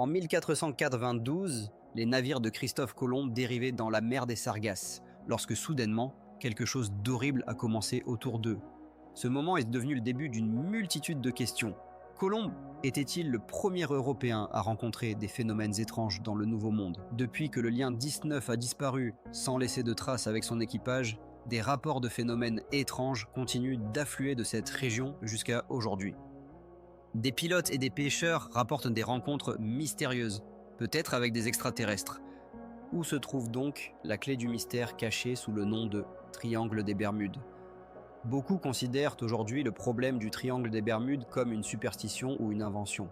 En 1492, les navires de Christophe Colomb dérivaient dans la mer des Sargasses, lorsque soudainement, quelque chose d'horrible a commencé autour d'eux. Ce moment est devenu le début d'une multitude de questions. Colomb était-il le premier Européen à rencontrer des phénomènes étranges dans le Nouveau Monde? Depuis que le lien 19 a disparu sans laisser de traces avec son équipage, des rapports de phénomènes étranges continuent d'affluer de cette région jusqu'à aujourd'hui. Des pilotes et des pêcheurs rapportent des rencontres mystérieuses, peut-être avec des extraterrestres. Où se trouve donc la clé du mystère cachée sous le nom de Triangle des Bermudes? Beaucoup considèrent aujourd'hui le problème du Triangle des Bermudes comme une superstition ou une invention.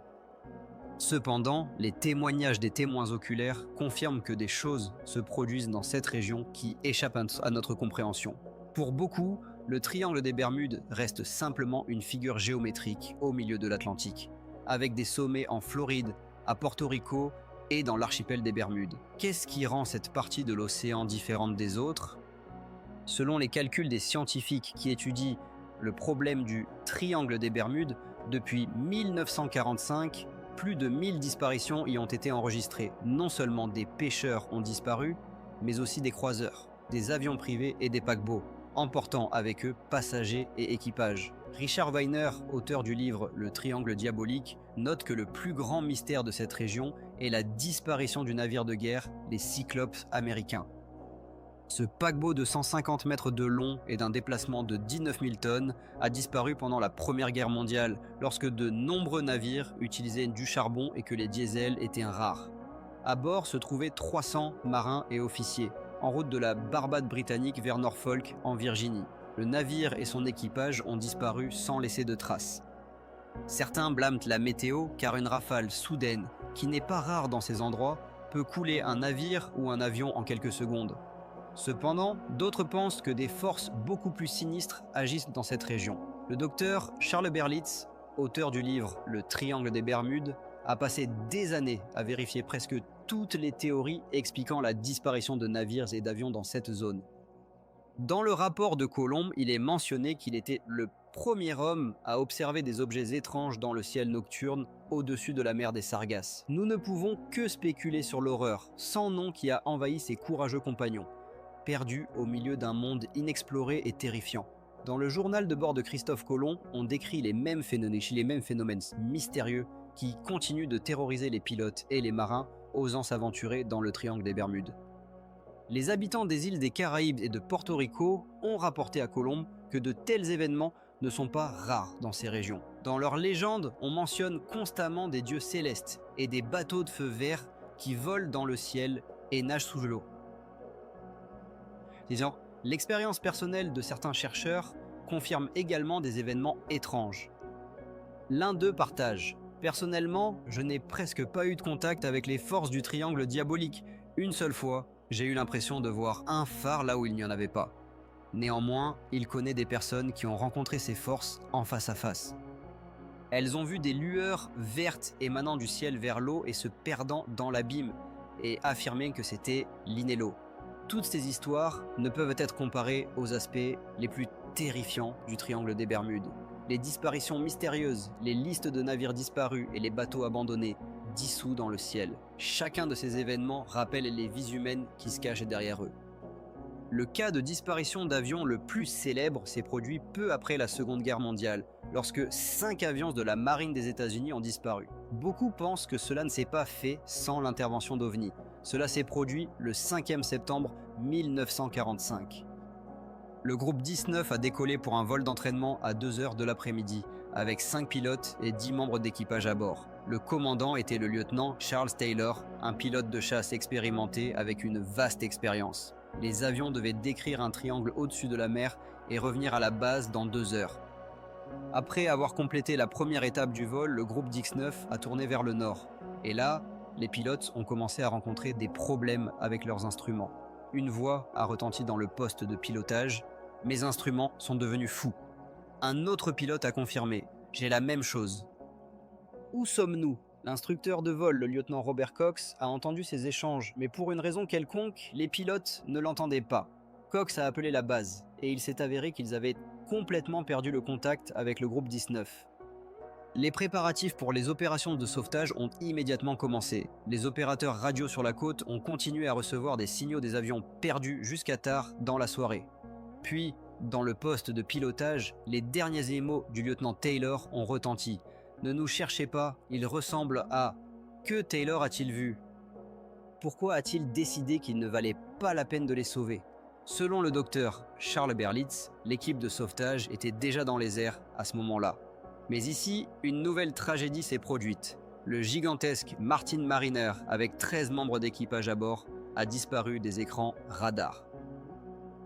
Cependant, les témoignages des témoins oculaires confirment que des choses se produisent dans cette région qui échappent à notre compréhension. Pour beaucoup, le Triangle des Bermudes reste simplement une figure géométrique au milieu de l'Atlantique, avec des sommets en Floride, à Porto Rico et dans l'archipel des Bermudes. Qu'est-ce qui rend cette partie de l'océan différente des autres? Selon les calculs des scientifiques qui étudient le problème du Triangle des Bermudes, depuis 1945, plus de 1000 disparitions y ont été enregistrées. Non seulement des pêcheurs ont disparu, mais aussi des croiseurs, des avions privés et des paquebots, emportant avec eux passagers et équipages. Richard Weiner, auteur du livre Le Triangle diabolique, note que le plus grand mystère de cette région est la disparition du navire de guerre, les Cyclopes américains. Ce paquebot de 150 mètres de long et d'un déplacement de 19 000 tonnes a disparu pendant la Première Guerre mondiale, lorsque de nombreux navires utilisaient du charbon et que les diesels étaient rares. À bord se trouvaient 300 marins et officiers, en route de la Barbade britannique vers Norfolk, en Virginie. Le navire et son équipage ont disparu sans laisser de traces. Certains blâment la météo car une rafale soudaine, qui n'est pas rare dans ces endroits, peut couler un navire ou un avion en quelques secondes. Cependant, d'autres pensent que des forces beaucoup plus sinistres agissent dans cette région. Le docteur Charles Berlitz, auteur du livre Le Triangle des Bermudes, a passé des années à vérifier presque toutes les théories expliquant la disparition de navires et d'avions dans cette zone. Dans le rapport de Colomb, il est mentionné qu'il était le premier homme à observer des objets étranges dans le ciel nocturne au-dessus de la mer des Sargasses. Nous ne pouvons que spéculer sur l'horreur sans nom qui a envahi ses courageux compagnons, perdus au milieu d'un monde inexploré et terrifiant. Dans le journal de bord de Christophe Colomb, on décrit les mêmes phénomènes mystérieux qui continuent de terroriser les pilotes et les marins osant s'aventurer dans le Triangle des Bermudes. Les habitants des îles des Caraïbes et de Porto Rico ont rapporté à Colomb que de tels événements ne sont pas rares dans ces régions. Dans leurs légendes, on mentionne constamment des dieux célestes et des bateaux de feu vert qui volent dans le ciel et nagent sous l'eau. Disons, l'expérience personnelle de certains chercheurs confirme également des événements étranges. L'un d'eux partage: personnellement, je n'ai presque pas eu de contact avec les forces du Triangle diabolique. Une seule fois, j'ai eu l'impression de voir un phare là où il n'y en avait pas. Néanmoins, il connaît des personnes qui ont rencontré ces forces en face à face. Elles ont vu des lueurs vertes émanant du ciel vers l'eau et se perdant dans l'abîme, et affirmé que c'était l'Inelo. Toutes ces histoires ne peuvent être comparées aux aspects les plus terrifiants du Triangle des Bermudes. Les disparitions mystérieuses, les listes de navires disparus et les bateaux abandonnés, dissous dans le ciel. Chacun de ces événements rappelle les vies humaines qui se cachent derrière eux. Le cas de disparition d'avion le plus célèbre s'est produit peu après la Seconde Guerre mondiale, lorsque 5 avions de la marine des États-Unis ont disparu. Beaucoup pensent que cela ne s'est pas fait sans l'intervention d'OVNI. Cela s'est produit le 5e septembre 1945. Le groupe 19 a décollé pour un vol d'entraînement à 2h de l'après-midi, avec 5 pilotes et 10 membres d'équipage à bord. Le commandant était le lieutenant Charles Taylor, un pilote de chasse expérimenté avec une vaste expérience. Les avions devaient décrire un triangle au-dessus de la mer et revenir à la base dans 2 heures. Après avoir complété la première étape du vol, le groupe X9 a tourné vers le nord. Et là, les pilotes ont commencé à rencontrer des problèmes avec leurs instruments. Une voix a retenti dans le poste de pilotage: « Mes instruments sont devenus fous ». Un autre pilote a confirmé: « J'ai la même chose ». Où sommes-nous ? L'instructeur de vol, le lieutenant Robert Cox, a entendu ces échanges, mais pour une raison quelconque, les pilotes ne l'entendaient pas. Cox a appelé la base, et il s'est avéré qu'ils avaient complètement perdu le contact avec le groupe 19. Les préparatifs pour les opérations de sauvetage ont immédiatement commencé. Les opérateurs radio sur la côte ont continué à recevoir des signaux des avions perdus jusqu'à tard dans la soirée. Puis, dans le poste de pilotage, les derniers émaux du lieutenant Taylor ont retenti. « Ne nous cherchez pas, il ressemble à... » Que Taylor a-t-il vu? Pourquoi a-t-il décidé qu'il ne valait pas la peine de les sauver? Selon le docteur Charles Berlitz, l'équipe de sauvetage était déjà dans les airs à ce moment-là. Mais ici, une nouvelle tragédie s'est produite. Le gigantesque Martin Mariner, avec 13 membres d'équipage à bord, a disparu des écrans radars.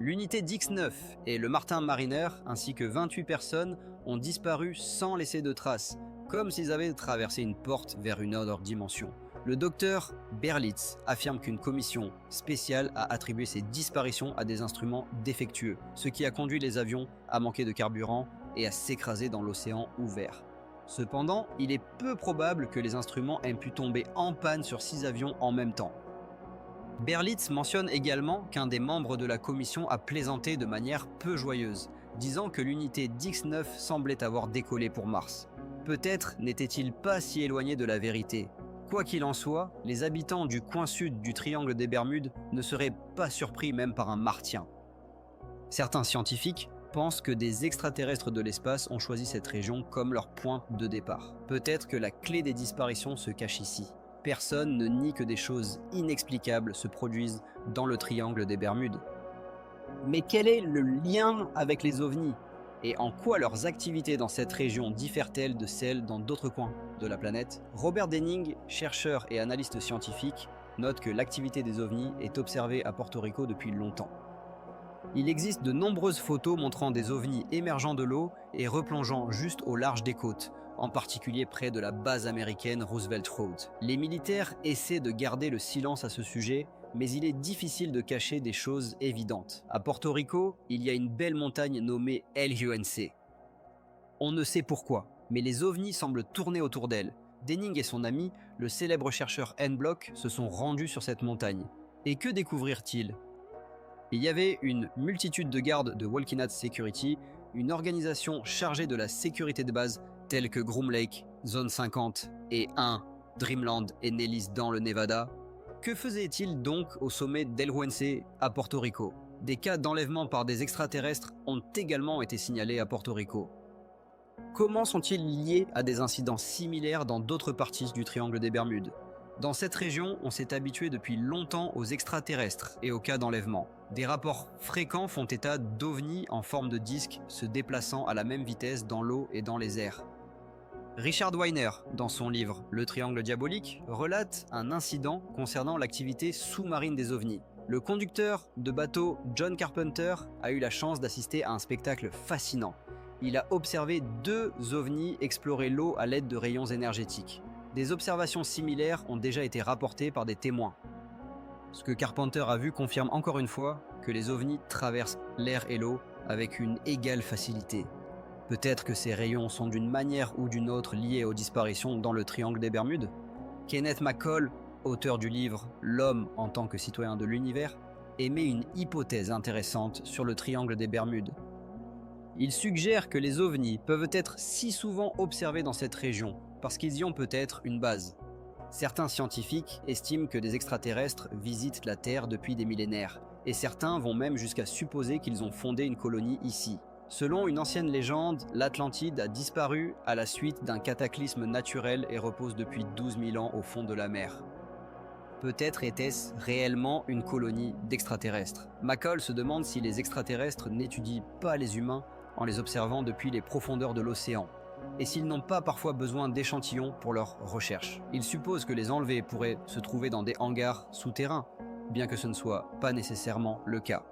L'unité Dix-9 et le Martin Mariner, ainsi que 28 personnes, ont disparu sans laisser de traces, comme s'ils avaient traversé une porte vers une autre dimension. Le docteur Berlitz affirme qu'une commission spéciale a attribué ces disparitions à des instruments défectueux, ce qui a conduit les avions à manquer de carburant et à s'écraser dans l'océan ouvert. Cependant, il est peu probable que les instruments aient pu tomber en panne sur 6 avions en même temps. Berlitz mentionne également qu'un des membres de la commission a plaisanté de manière peu joyeuse, disant que l'unité Dix-9 semblait avoir décollé pour Mars. Peut-être n'était-il pas si éloigné de la vérité. Quoi qu'il en soit, les habitants du coin sud du triangle des Bermudes ne seraient pas surpris même par un martien. Certains scientifiques pensent que des extraterrestres de l'espace ont choisi cette région comme leur point de départ. Peut-être que la clé des disparitions se cache ici. Personne ne nie que des choses inexplicables se produisent dans le triangle des Bermudes. Mais quel est le lien avec les ovnis? Et en quoi leurs activités dans cette région diffèrent-elles de celles dans d'autres coins de la planète? Robert Denning, chercheur et analyste scientifique, note que l'activité des ovnis est observée à Porto Rico depuis longtemps. Il existe de nombreuses photos montrant des ovnis émergeant de l'eau et replongeant juste au large des côtes, en particulier près de la base américaine Roosevelt Road. Les militaires essaient de garder le silence à ce sujet, mais il est difficile de cacher des choses évidentes. À Porto Rico, il y a une belle montagne nommée El UNC. On ne sait pourquoi, mais les ovnis semblent tourner autour d'elle. Denning et son ami, le célèbre chercheur N. Block, se sont rendus sur cette montagne. Et que découvrirent-ils? Il y avait une multitude de gardes de Walkinat Security, une organisation chargée de la sécurité de base telle que Groom Lake, Zone 50 et 1, Dreamland et Nellis dans le Nevada. Que faisait-il donc au sommet d'El Huense à Porto Rico? Des cas d'enlèvement par des extraterrestres ont également été signalés à Porto Rico. Comment sont-ils liés à des incidents similaires dans d'autres parties du triangle des Bermudes? Dans cette région, on s'est habitué depuis longtemps aux extraterrestres et aux cas d'enlèvement. Des rapports fréquents font état d'ovnis en forme de disque se déplaçant à la même vitesse dans l'eau et dans les airs. Richard Weiner, dans son livre « Le triangle diabolique », relate un incident concernant l'activité sous-marine des ovnis. Le conducteur de bateau John Carpenter a eu la chance d'assister à un spectacle fascinant. Il a observé 2 ovnis explorer l'eau à l'aide de rayons énergétiques. Des observations similaires ont déjà été rapportées par des témoins. Ce que Carpenter a vu confirme encore une fois que les ovnis traversent l'air et l'eau avec une égale facilité. Peut-être que ces rayons sont d'une manière ou d'une autre liés aux disparitions dans le triangle des Bermudes? Kenneth McCall, auteur du livre « L'homme en tant que citoyen de l'univers », émet une hypothèse intéressante sur le triangle des Bermudes. Il suggère que les ovnis peuvent être si souvent observés dans cette région parce qu'ils y ont peut-être une base. Certains scientifiques estiment que des extraterrestres visitent la Terre depuis des millénaires, et certains vont même jusqu'à supposer qu'ils ont fondé une colonie ici. Selon une ancienne légende, l'Atlantide a disparu à la suite d'un cataclysme naturel et repose depuis 12 000 ans au fond de la mer. Peut-être était-ce réellement une colonie d'extraterrestres. McCall se demande si les extraterrestres n'étudient pas les humains en les observant depuis les profondeurs de l'océan, et s'ils n'ont pas parfois besoin d'échantillons pour leurs recherches. Il suppose que les enlevés pourraient se trouver dans des hangars souterrains, bien que ce ne soit pas nécessairement le cas.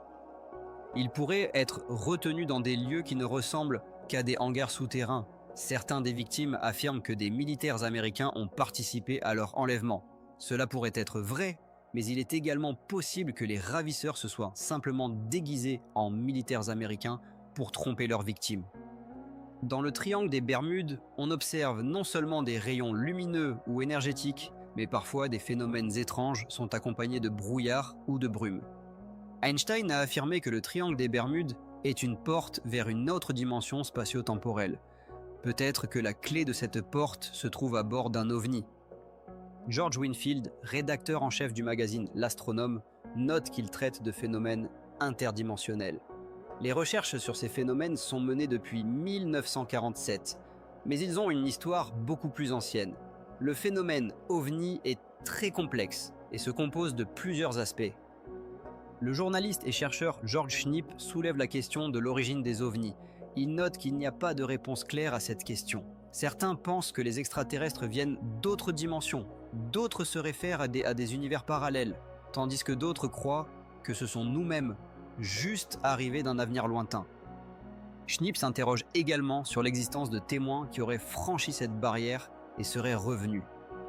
Ils pourraient être retenus dans des lieux qui ne ressemblent qu'à des hangars souterrains. Certains des victimes affirment que des militaires américains ont participé à leur enlèvement. Cela pourrait être vrai, mais il est également possible que les ravisseurs se soient simplement déguisés en militaires américains pour tromper leurs victimes. Dans le triangle des Bermudes, on observe non seulement des rayons lumineux ou énergétiques, mais parfois des phénomènes étranges sont accompagnés de brouillard ou de brume. Einstein a affirmé que le triangle des Bermudes est une porte vers une autre dimension spatio-temporelle. Peut-être que la clé de cette porte se trouve à bord d'un ovni. George Winfield, rédacteur en chef du magazine L'Astronome, note qu'il traite de phénomènes interdimensionnels. Les recherches sur ces phénomènes sont menées depuis 1947, mais ils ont une histoire beaucoup plus ancienne. Le phénomène OVNI est très complexe et se compose de plusieurs aspects. Le journaliste et chercheur George Schnipp soulève la question de l'origine des ovnis. Il note qu'il n'y a pas de réponse claire à cette question. Certains pensent que les extraterrestres viennent d'autres dimensions, d'autres se réfèrent à des univers parallèles, tandis que d'autres croient que ce sont nous-mêmes, juste arrivés d'un avenir lointain. Schnipp s'interroge également sur l'existence de témoins qui auraient franchi cette barrière et seraient revenus.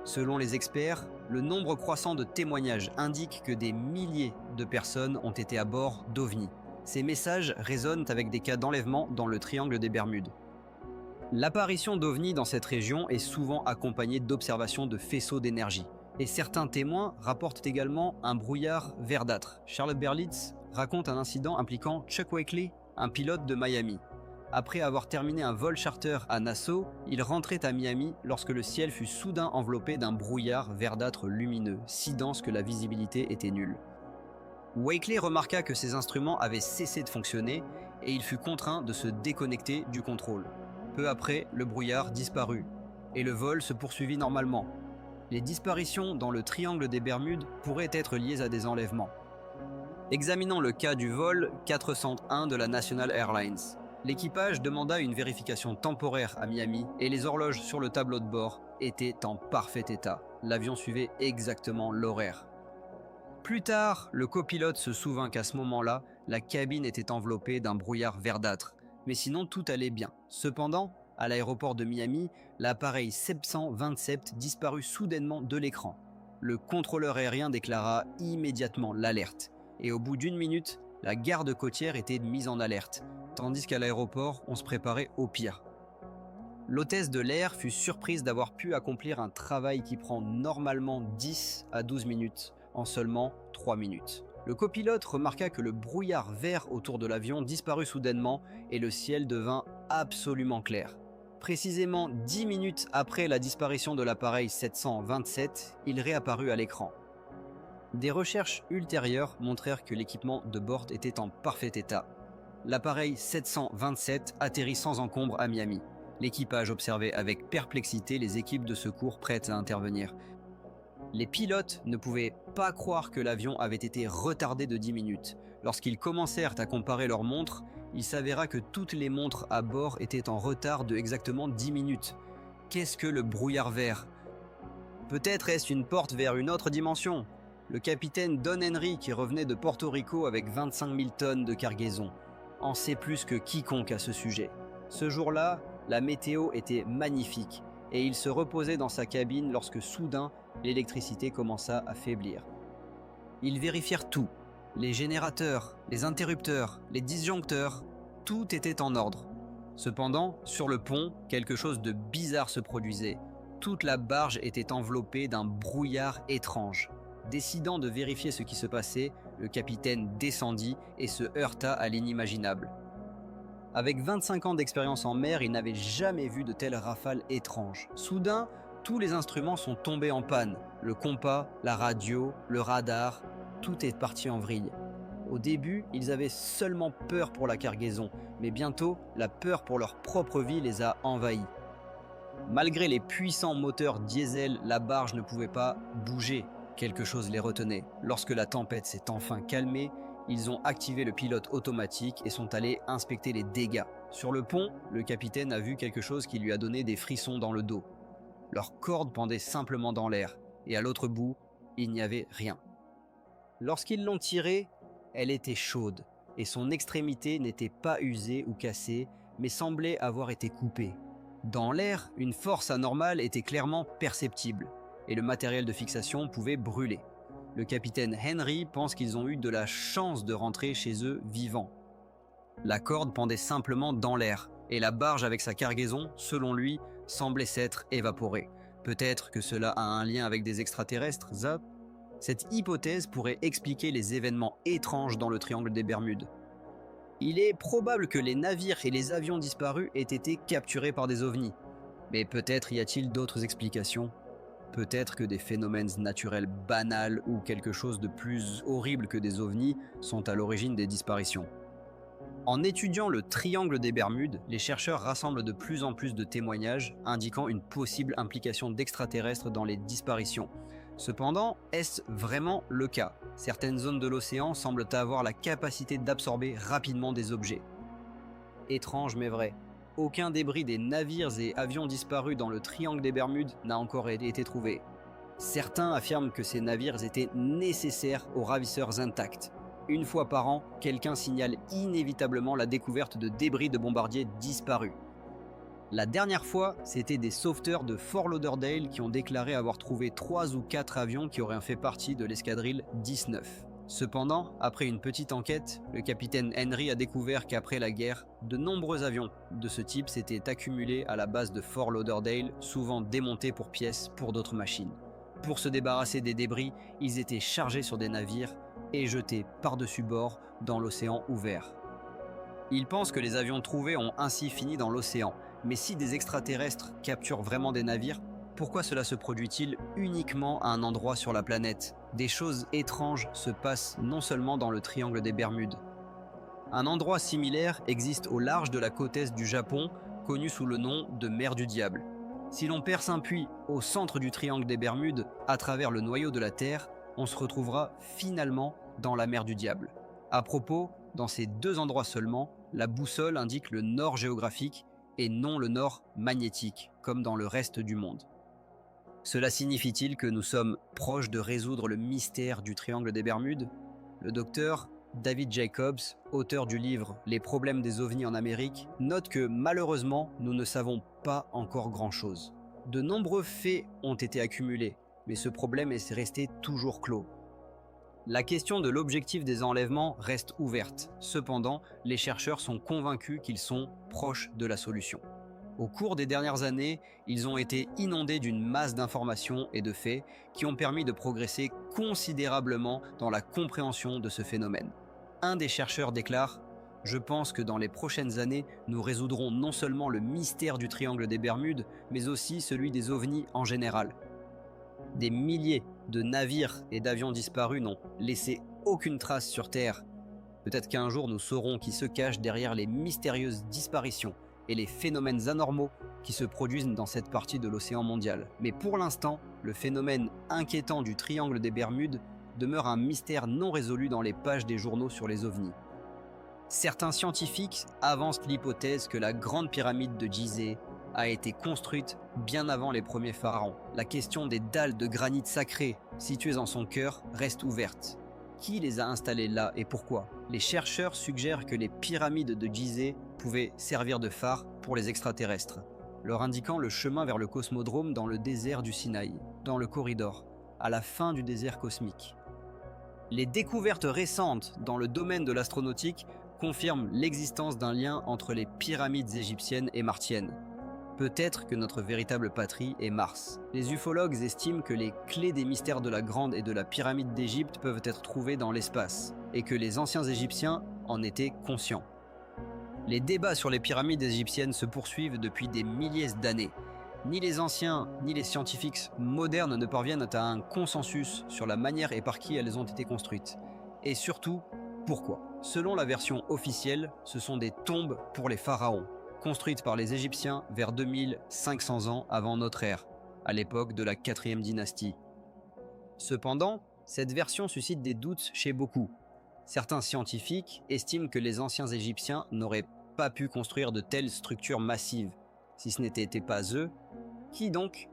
Selon les experts, le nombre croissant de témoignages indique que des milliers de personnes ont été à bord d'OVNI. Ces messages résonnent avec des cas d'enlèvement dans le triangle des Bermudes. L'apparition d'OVNI dans cette région est souvent accompagnée d'observations de faisceaux d'énergie. Et certains témoins rapportent également un brouillard verdâtre. Charlotte Berlitz raconte un incident impliquant Chuck Wakely, un pilote de Miami. Après avoir terminé un vol charter à Nassau, il rentrait à Miami lorsque le ciel fut soudain enveloppé d'un brouillard verdâtre lumineux, si dense que la visibilité était nulle. Wakely remarqua que ses instruments avaient cessé de fonctionner et il fut contraint de se déconnecter du contrôle. Peu après, le brouillard disparut et le vol se poursuivit normalement. Les disparitions dans le triangle des Bermudes pourraient être liées à des enlèvements. Examinons le cas du vol 401 de la National Airlines. L'équipage demanda une vérification temporaire à Miami et les horloges sur le tableau de bord étaient en parfait état. L'avion suivait exactement l'horaire. Plus tard, le copilote se souvint qu'à ce moment-là, la cabine était enveloppée d'un brouillard verdâtre. Mais sinon, tout allait bien. Cependant, à l'aéroport de Miami, l'appareil 727 disparut soudainement de l'écran. Le contrôleur aérien déclara immédiatement l'alerte. Et au bout d'1 minute, la garde côtière était mise en alerte, tandis qu'à l'aéroport, on se préparait au pire. L'hôtesse de l'air fut surprise d'avoir pu accomplir un travail qui prend normalement 10 à 12 minutes, en seulement 3 minutes. Le copilote remarqua que le brouillard vert autour de l'avion disparut soudainement et le ciel devint absolument clair. Précisément 10 minutes après la disparition de l'appareil 727, il réapparut à l'écran. Des recherches ultérieures montrèrent que l'équipement de bord était en parfait état. L'appareil 727 atterrit sans encombre à Miami. L'équipage observait avec perplexité les équipes de secours prêtes à intervenir. Les pilotes ne pouvaient pas croire que l'avion avait été retardé de 10 minutes. Lorsqu'ils commencèrent à comparer leurs montres, il s'avéra que toutes les montres à bord étaient en retard de exactement 10 minutes. Qu'est-ce que le brouillard vert ? Peut-être est-ce une porte vers une autre dimension ? Le capitaine Don Henry, qui revenait de Porto Rico avec 25 000 tonnes de cargaison, en sait plus que quiconque à ce sujet. Ce jour-là, la météo était magnifique et il se reposait dans sa cabine lorsque soudain, l'électricité commença à faiblir. Ils vérifièrent tout, les générateurs, les interrupteurs, les disjoncteurs, tout était en ordre. Cependant, sur le pont, quelque chose de bizarre se produisait. Toute la barge était enveloppée d'un brouillard étrange. Décidant de vérifier ce qui se passait, le capitaine descendit et se heurta à l'inimaginable. Avec 25 ans d'expérience en mer, il n'avait jamais vu de telles rafales étranges. Soudain, tous les instruments sont tombés en panne. Le compas, la radio, le radar, tout est parti en vrille. Au début, ils avaient seulement peur pour la cargaison, mais bientôt, la peur pour leur propre vie les a envahis. Malgré les puissants moteurs diesel, la barge ne pouvait pas bouger. Quelque chose les retenait. Lorsque la tempête s'est enfin calmée, ils ont activé le pilote automatique et sont allés inspecter les dégâts. Sur le pont, le capitaine a vu quelque chose qui lui a donné des frissons dans le dos. Leur corde pendait simplement dans l'air, et à l'autre bout, il n'y avait rien. Lorsqu'ils l'ont tirée, elle était chaude, et son extrémité n'était pas usée ou cassée, mais semblait avoir été coupée. Dans l'air, une force anormale était clairement perceptible, et le matériel de fixation pouvait brûler. Le capitaine Henry pense qu'ils ont eu de la chance de rentrer chez eux vivants. La corde pendait simplement dans l'air, et la barge avec sa cargaison, selon lui, semblait s'être évaporée. Peut-être que cela a un lien avec des extraterrestres, Zap ? Cette hypothèse pourrait expliquer les événements étranges dans le triangle des Bermudes. Il est probable que les navires et les avions disparus aient été capturés par des ovnis. Mais peut-être y a-t-il d'autres explications. Peut-être que des phénomènes naturels banals ou quelque chose de plus horrible que des ovnis sont à l'origine des disparitions. En étudiant le triangle des Bermudes, les chercheurs rassemblent de plus en plus de témoignages indiquant une possible implication d'extraterrestres dans les disparitions. Cependant, est-ce vraiment le cas? Certaines zones de l'océan semblent avoir la capacité d'absorber rapidement des objets. Étrange mais vrai. Aucun débris des navires et avions disparus dans le triangle des Bermudes n'a encore été trouvé. Certains affirment que ces navires étaient nécessaires aux ravisseurs intacts. Une fois par an, quelqu'un signale inévitablement la découverte de débris de bombardiers disparus. La dernière fois, c'était des sauveteurs de Fort Lauderdale qui ont déclaré avoir trouvé 3 ou 4 avions qui auraient fait partie de l'escadrille 19. Cependant, après une petite enquête, le capitaine Henry a découvert qu'après la guerre, de nombreux avions de ce type s'étaient accumulés à la base de Fort Lauderdale, souvent démontés pour pièces pour d'autres machines. Pour se débarrasser des débris, ils étaient chargés sur des navires et jetés par-dessus bord dans l'océan ouvert. Ils pensent que les avions trouvés ont ainsi fini dans l'océan, mais si des extraterrestres capturent vraiment des navires, pourquoi cela se produit-il uniquement à un endroit sur la planète? Des choses étranges se passent non seulement dans le triangle des Bermudes. Un endroit similaire existe au large de la côte est du Japon, connu sous le nom de mer du Diable. Si l'on perce un puits au centre du triangle des Bermudes, à travers le noyau de la Terre, on se retrouvera finalement dans la mer du Diable. À propos, dans ces 2 endroits seulement, la boussole indique le nord géographique et non le nord magnétique, comme dans le reste du monde. Cela signifie-t-il que nous sommes proches de résoudre le mystère du triangle des Bermudes? Le docteur David Jacobs, auteur du livre « Les problèmes des ovnis en Amérique », note que malheureusement, nous ne savons pas encore grand-chose. De nombreux faits ont été accumulés, mais ce problème est resté toujours clos. La question de l'objectif des enlèvements reste ouverte. Cependant, les chercheurs sont convaincus qu'ils sont proches de la solution. Au cours des dernières années, ils ont été inondés d'une masse d'informations et de faits qui ont permis de progresser considérablement dans la compréhension de ce phénomène. Un des chercheurs déclare « Je pense que dans les prochaines années, nous résoudrons non seulement le mystère du triangle des Bermudes, mais aussi celui des ovnis en général. » Des milliers de navires et d'avions disparus n'ont laissé aucune trace sur Terre. Peut-être qu'un jour nous saurons qui se cache derrière les mystérieuses disparitions et les phénomènes anormaux qui se produisent dans cette partie de l'océan mondial. Mais pour l'instant, le phénomène inquiétant du triangle des Bermudes demeure un mystère non résolu dans les pages des journaux sur les ovnis. Certains scientifiques avancent l'hypothèse que la grande pyramide de Gizeh a été construite bien avant les premiers pharaons. La question des dalles de granit sacré situées en son cœur reste ouverte. Qui les a installées là et pourquoi? Les chercheurs suggèrent que les pyramides de Gizeh pouvaient servir de phare pour les extraterrestres, leur indiquant le chemin vers le cosmodrome dans le désert du Sinaï, dans le corridor, à la fin du désert cosmique. Les découvertes récentes dans le domaine de l'astronautique confirment l'existence d'un lien entre les pyramides égyptiennes et martiennes. Peut-être que notre véritable patrie est Mars. Les ufologues estiment que les clés des mystères de la Grande et de la pyramide d'Égypte peuvent être trouvées dans l'espace, et que les anciens Égyptiens en étaient conscients. Les débats sur les pyramides égyptiennes se poursuivent depuis des milliers d'années. Ni les anciens, ni les scientifiques modernes ne parviennent à un consensus sur la manière et par qui elles ont été construites. Et surtout, pourquoi? Selon la version officielle, ce sont des tombes pour les pharaons, construites par les Égyptiens vers 2500 ans avant notre ère, à l'époque de la 4e dynastie. Cependant, cette version suscite des doutes chez beaucoup. Certains scientifiques estiment que les anciens Égyptiens n'auraient pas pu construire de telles structures massives. Si ce n'était pas eux, qui donc?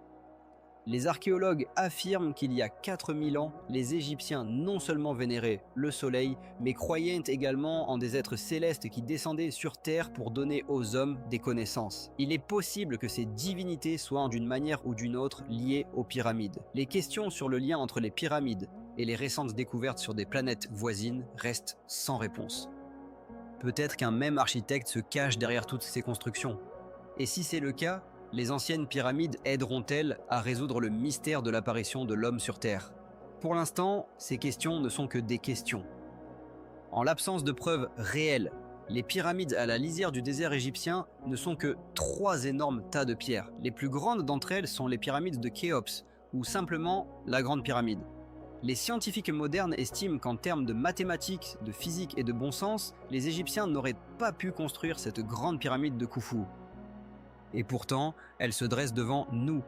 Les archéologues affirment qu'il y a 4000 ans, les Égyptiens non seulement vénéraient le soleil, mais croyaient également en des êtres célestes qui descendaient sur Terre pour donner aux hommes des connaissances. Il est possible que ces divinités soient d'une manière ou d'une autre liées aux pyramides. Les questions sur le lien entre les pyramides et les récentes découvertes sur des planètes voisines restent sans réponse. Peut-être qu'un même architecte se cache derrière toutes ces constructions. Et si c'est le cas, les anciennes pyramides aideront-elles à résoudre le mystère de l'apparition de l'homme sur Terre? Pour l'instant, ces questions ne sont que des questions. En l'absence de preuves réelles, Les pyramides à la lisière du désert égyptien ne sont que 3 énormes tas de pierres. Les plus grandes d'entre elles sont les pyramides de Khéops, ou simplement la Grande Pyramide. Les scientifiques modernes estiment qu'en termes de mathématiques, de physique et de bon sens, les Égyptiens n'auraient pas pu construire cette grande pyramide de Khufu. Et pourtant, elle se dresse devant nous,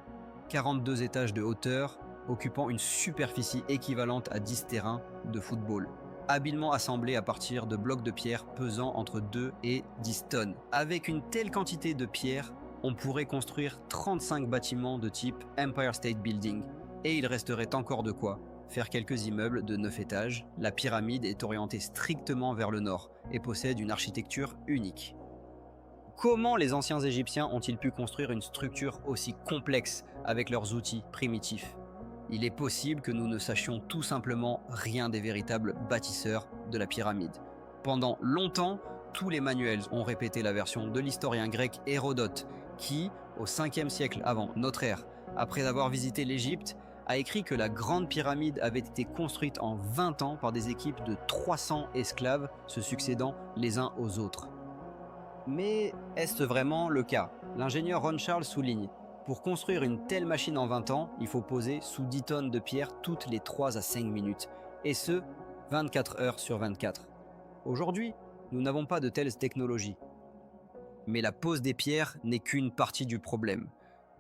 42 étages de hauteur, occupant une superficie équivalente à 10 terrains de football, habilement assemblés à partir de blocs de pierre pesant entre 2 et 10 tonnes. Avec une telle quantité de pierre, on pourrait construire 35 bâtiments de type Empire State Building, et il resterait encore de quoi faire quelques immeubles de 9 étages. La pyramide est orientée strictement vers le nord et possède une architecture unique. Comment les anciens Égyptiens ont-ils pu construire une structure aussi complexe avec leurs outils primitifs ? Il est possible que nous ne sachions tout simplement rien des véritables bâtisseurs de la pyramide. Pendant longtemps, tous les manuels ont répété la version de l'historien grec Hérodote, qui, au 5e siècle avant notre ère, après avoir visité l'Égypte, a écrit que la Grande Pyramide avait été construite en 20 ans par des équipes de 300 esclaves se succédant les uns aux autres. Mais est-ce vraiment le cas ? L'ingénieur Ron Charles souligne: pour construire une telle machine en 20 ans, il faut poser sous 10 tonnes de pierre toutes les 3 à 5 minutes, et ce, 24 heures sur 24. Aujourd'hui, nous n'avons pas de telles technologies. Mais la pose des pierres n'est qu'une partie du problème.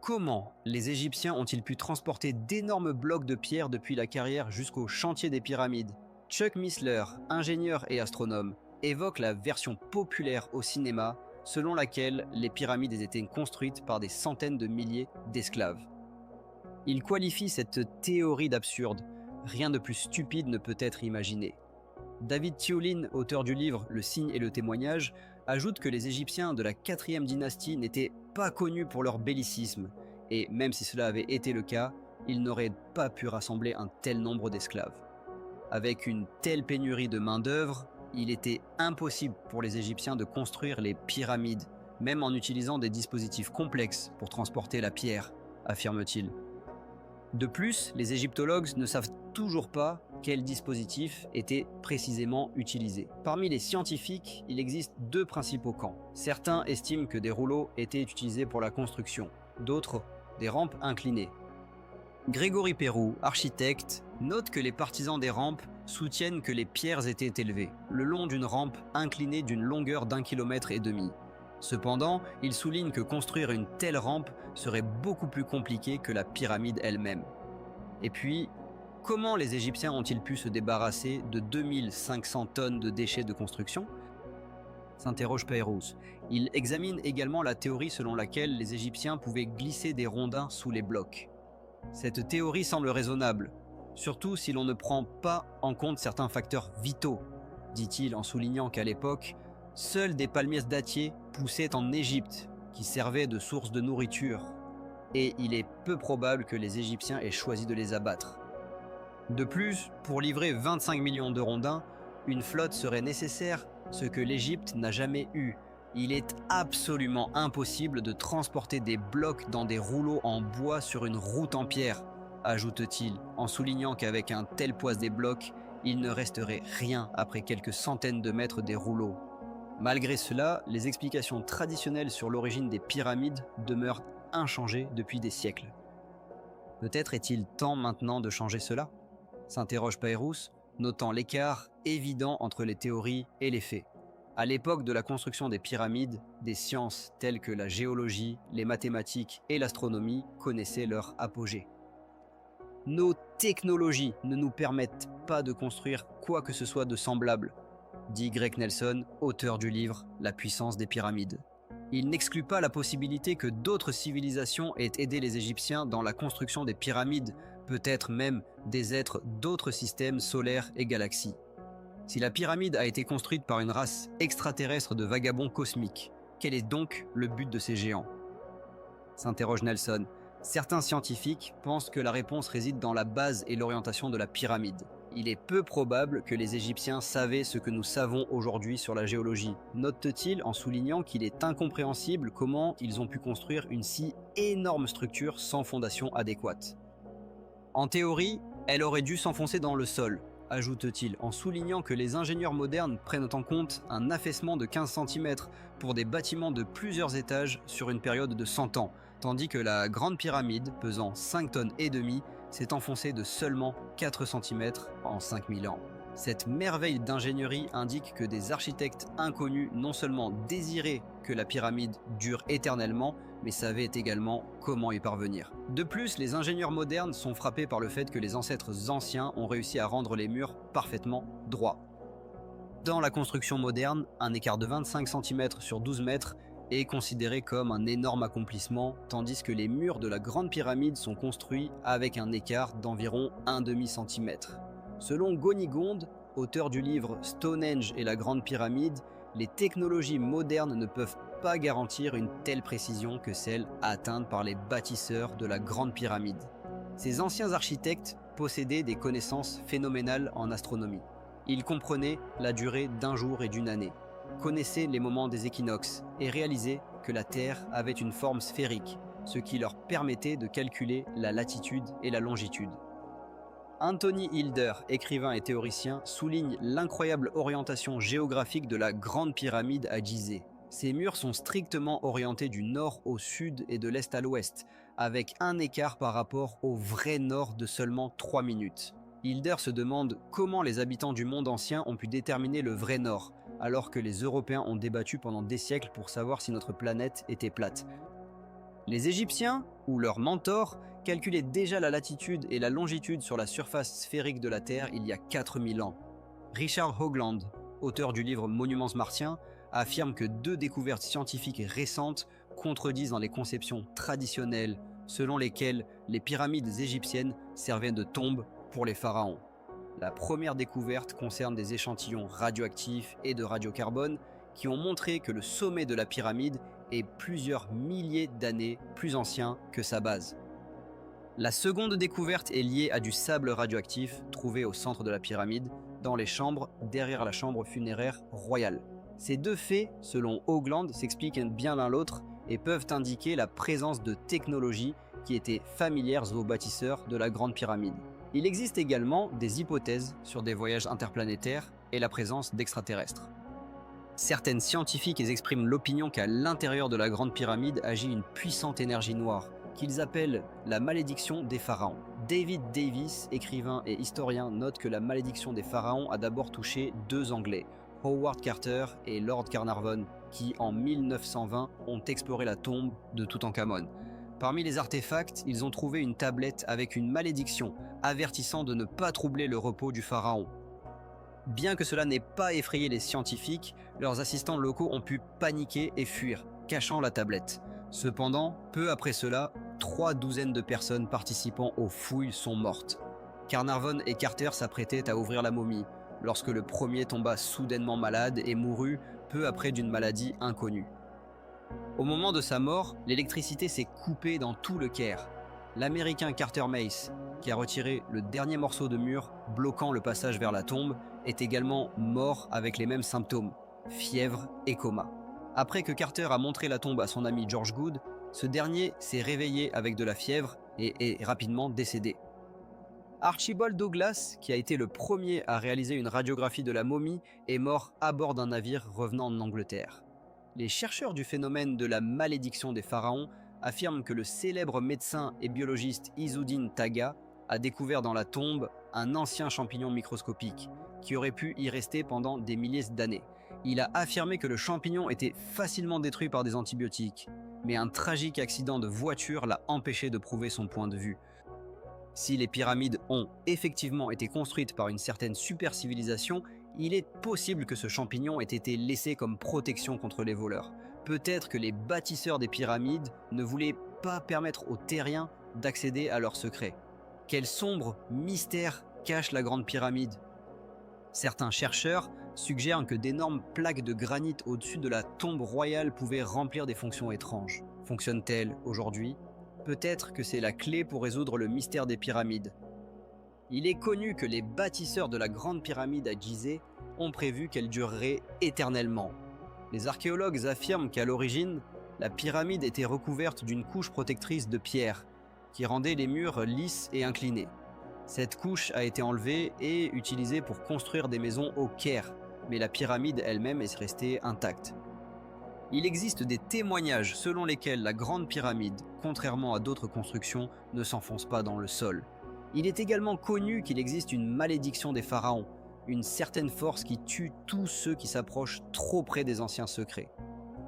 Comment les Égyptiens ont-ils pu transporter d'énormes blocs de pierre depuis la carrière jusqu'au chantier des pyramides ? Chuck Missler, ingénieur et astronome, évoque la version populaire au cinéma selon laquelle les pyramides étaient construites par des centaines de milliers d'esclaves. Il qualifie cette théorie d'absurde. Rien de plus stupide ne peut être imaginé. David Tiulin, auteur du livre Le signe et le témoignage, ajoute que les Égyptiens de la 4e dynastie n'étaient pas connus pour leur bellicisme, et même si cela avait été le cas, ils n'auraient pas pu rassembler un tel nombre d'esclaves. Avec une telle pénurie de main-d'œuvre, il était impossible pour les Égyptiens de construire les pyramides, même en utilisant des dispositifs complexes pour transporter la pierre, affirme-t-il. De plus, les égyptologues ne savent toujours pas quels dispositifs étaient précisément utilisés. Parmi les scientifiques, il existe 2 principaux camps. Certains estiment que des rouleaux étaient utilisés pour la construction, d'autres des rampes inclinées. Grégory Perrou, architecte, note que les partisans des rampes soutiennent que les pierres étaient élevées, le long d'une rampe inclinée d'une longueur d'1,5 km. Cependant, il souligne que construire une telle rampe serait beaucoup plus compliqué que la pyramide elle-même. Et puis, comment les Égyptiens ont-ils pu se débarrasser de 2500 tonnes de déchets de construction ? S'interroge Peyrouz. Il examine également la théorie selon laquelle les Égyptiens pouvaient glisser des rondins sous les blocs. Cette théorie semble raisonnable, surtout si l'on ne prend pas en compte certains facteurs vitaux, dit-il en soulignant qu'à l'époque, seuls des palmiers dattiers poussaient en Égypte, qui servaient de source de nourriture, et il est peu probable que les Égyptiens aient choisi de les abattre. De plus, pour livrer 25 millions de rondins, une flotte serait nécessaire, ce que l'Égypte n'a jamais eu. Il est absolument impossible de transporter des blocs dans des rouleaux en bois sur une route en pierre, ajoute-t-il, en soulignant qu'avec un tel poids des blocs, il ne resterait rien après quelques centaines de mètres des rouleaux. Malgré cela, les explications traditionnelles sur l'origine des pyramides demeurent inchangées depuis des siècles. Peut-être est-il temps maintenant de changer cela ? S'interroge Peyrouz, notant l'écart évident entre les théories et les faits. À l'époque de la construction des pyramides, des sciences telles que la géologie, les mathématiques et l'astronomie connaissaient leur apogée. Nos technologies ne nous permettent pas de construire quoi que ce soit de semblable, dit Greg Nelson, auteur du livre La puissance des pyramides. Il n'exclut pas la possibilité que d'autres civilisations aient aidé les Égyptiens dans la construction des pyramides, peut-être même des êtres d'autres systèmes solaires et galaxies. Si la pyramide a été construite par une race extraterrestre de vagabonds cosmiques, quel est donc le but de ces géants ? S'interroge Nelson. Certains scientifiques pensent que la réponse réside dans la base et l'orientation de la pyramide. Il est peu probable que les Égyptiens savaient ce que nous savons aujourd'hui sur la géologie, note-t-il en soulignant qu'il est incompréhensible comment ils ont pu construire une si énorme structure sans fondation adéquate. En théorie, elle aurait dû s'enfoncer dans le sol, ajoute-t-il, en soulignant que les ingénieurs modernes prennent en compte un affaissement de 15 cm pour des bâtiments de plusieurs étages sur une période de 100 ans, tandis que la Grande Pyramide, pesant 5 tonnes et demie, s'est enfoncée de seulement 4 cm en 5000 ans. Cette merveille d'ingénierie indique que des architectes inconnus non seulement désiraient que la pyramide dure éternellement, mais savaient également comment y parvenir. De plus, les ingénieurs modernes sont frappés par le fait que les ancêtres anciens ont réussi à rendre les murs parfaitement droits. Dans la construction moderne, un écart de 25 cm sur 12 mètres est considéré comme un énorme accomplissement, tandis que les murs de la Grande Pyramide sont construits avec un écart d'environ 1,5 cm. Selon Gonigonde, auteur du livre Stonehenge et la Grande Pyramide, les technologies modernes ne peuvent pas garantir une telle précision que celle atteinte par les bâtisseurs de la Grande Pyramide. Ces anciens architectes possédaient des connaissances phénoménales en astronomie. Ils comprenaient la durée d'un jour et d'une année, connaissaient les moments des équinoxes et réalisaient que la Terre avait une forme sphérique, ce qui leur permettait de calculer la latitude et la longitude. Anthony Hilder, écrivain et théoricien, souligne l'incroyable orientation géographique de la Grande Pyramide à Gizeh. Ces murs sont strictement orientés du nord au sud et de l'est à l'ouest, avec un écart par rapport au vrai nord de seulement 3 minutes. Hilder se demande comment les habitants du monde ancien ont pu déterminer le vrai nord, alors que les Européens ont débattu pendant des siècles pour savoir si notre planète était plate. Les Égyptiens, ou leurs mentors, calculaient déjà la latitude et la longitude sur la surface sphérique de la Terre il y a 4000 ans. Richard Hoagland, auteur du livre Monuments martiens, affirme que 2 découvertes scientifiques récentes contredisent dans les conceptions traditionnelles selon lesquelles les pyramides égyptiennes servaient de tombes pour les pharaons. La première découverte concerne des échantillons radioactifs et de radiocarbone qui ont montré que le sommet de la pyramide est plusieurs milliers d'années plus ancien que sa base. La seconde découverte est liée à du sable radioactif trouvé au centre de la pyramide, dans les chambres derrière la chambre funéraire royale. Ces 2 faits, selon Hoagland, s'expliquent bien l'un l'autre et peuvent indiquer la présence de technologies qui étaient familières aux bâtisseurs de la Grande Pyramide. Il existe également des hypothèses sur des voyages interplanétaires et la présence d'extraterrestres. Certaines scientifiques expriment l'opinion qu'à l'intérieur de la Grande Pyramide agit une puissante énergie noire, qu'ils appellent la malédiction des pharaons. David Davis, écrivain et historien, note que la malédiction des pharaons a d'abord touché 2 Anglais, Howard Carter et Lord Carnarvon, qui en 1920 ont exploré la tombe de Toutankhamon. Parmi les artefacts, ils ont trouvé une tablette avec une malédiction, avertissant de ne pas troubler le repos du pharaon. Bien que cela n'ait pas effrayé les scientifiques, leurs assistants locaux ont pu paniquer et fuir, cachant la tablette. Cependant, peu après cela, 3 douzaines de personnes participant aux fouilles sont mortes. Carnarvon et Carter s'apprêtaient à ouvrir la momie, lorsque le premier tomba soudainement malade et mourut peu après d'une maladie inconnue. Au moment de sa mort, l'électricité s'est coupée dans tout le Caire. L'Américain Carter Mace, qui a retiré le dernier morceau de mur bloquant le passage vers la tombe, est également mort avec les mêmes symptômes, fièvre et coma. Après que Carter a montré la tombe à son ami George Good, ce dernier s'est réveillé avec de la fièvre et est rapidement décédé. Archibald Douglas, qui a été le premier à réaliser une radiographie de la momie, est mort à bord d'un navire revenant en Angleterre. Les chercheurs du phénomène de la malédiction des pharaons affirment que le célèbre médecin et biologiste Izzuddin Taga a découvert dans la tombe un ancien champignon microscopique qui aurait pu y rester pendant des milliers d'années. Il a affirmé que le champignon était facilement détruit par des antibiotiques, mais un tragique accident de voiture l'a empêché de prouver son point de vue. Si les pyramides ont effectivement été construites par une certaine super-civilisation, il est possible que ce champignon ait été laissé comme protection contre les voleurs. Peut-être que les bâtisseurs des pyramides ne voulaient pas permettre aux terriens d'accéder à leurs secrets. Quel sombre mystère cache la Grande Pyramide ? Certains chercheurs suggèrent que d'énormes plaques de granit au-dessus de la tombe royale pouvaient remplir des fonctions étranges. Fonctionnent-elles aujourd'hui ? Peut-être que c'est la clé pour résoudre le mystère des pyramides. Il est connu que les bâtisseurs de la Grande Pyramide à Gizeh ont prévu qu'elle durerait éternellement. Les archéologues affirment qu'à l'origine, la pyramide était recouverte d'une couche protectrice de pierre, qui rendait les murs lisses et inclinés. Cette couche a été enlevée et utilisée pour construire des maisons au Caire, mais la pyramide elle-même est restée intacte. Il existe des témoignages selon lesquels la Grande Pyramide, contrairement à d'autres constructions, ne s'enfonce pas dans le sol. Il est également connu qu'il existe une malédiction des pharaons, une certaine force qui tue tous ceux qui s'approchent trop près des anciens secrets.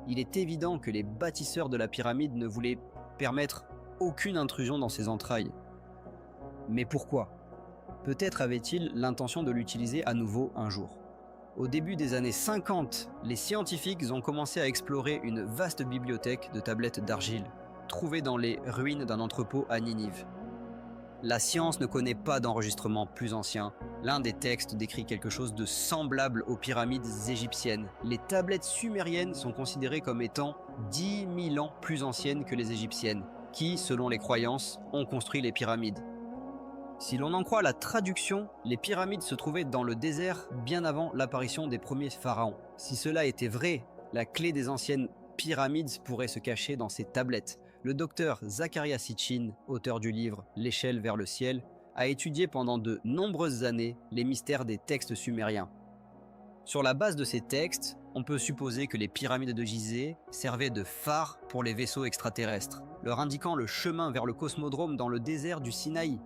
Il est évident que les bâtisseurs de la pyramide ne voulaient permettre aucune intrusion dans ses entrailles. Mais pourquoi ? Peut-être avait-il l'intention de l'utiliser à nouveau un jour. Au début des années 50, les scientifiques ont commencé à explorer une vaste bibliothèque de tablettes d'argile, trouvées dans les ruines d'un entrepôt à Ninive. La science ne connaît pas d'enregistrement plus ancien. L'un des textes décrit quelque chose de semblable aux pyramides égyptiennes. Les tablettes sumériennes sont considérées comme étant 10 000 ans plus anciennes que les égyptiennes, qui, selon les croyances, ont construit les pyramides. Si l'on en croit la traduction, les pyramides se trouvaient dans le désert bien avant l'apparition des premiers pharaons. Si cela était vrai, la clé des anciennes pyramides pourrait se cacher dans ces tablettes. Le docteur Zecharia Sitchin, auteur du livre L'échelle vers le ciel, a étudié pendant de nombreuses années les mystères des textes sumériens. Sur la base de ces textes, on peut supposer que les pyramides de Gizeh servaient de phares pour les vaisseaux extraterrestres, leur indiquant le chemin vers le cosmodrome dans le désert du Sinaï.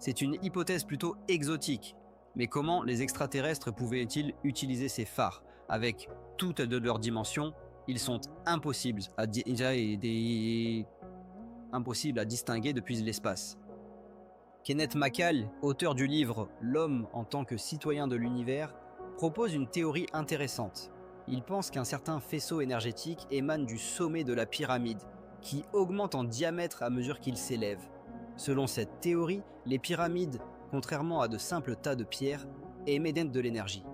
C'est une hypothèse plutôt exotique, mais comment les extraterrestres pouvaient-ils utiliser ces phares ? Avec toutes de leurs dimensions, ils sont impossibles à distinguer depuis l'espace. Kenneth McCall, auteur du livre L'homme en tant que citoyen de l'univers, propose une théorie intéressante. Il pense qu'un certain faisceau énergétique émane du sommet de la pyramide, qui augmente en diamètre à mesure qu'il s'élève. Selon cette théorie, les pyramides, contrairement à de simples tas de pierres, émettent de l'énergie.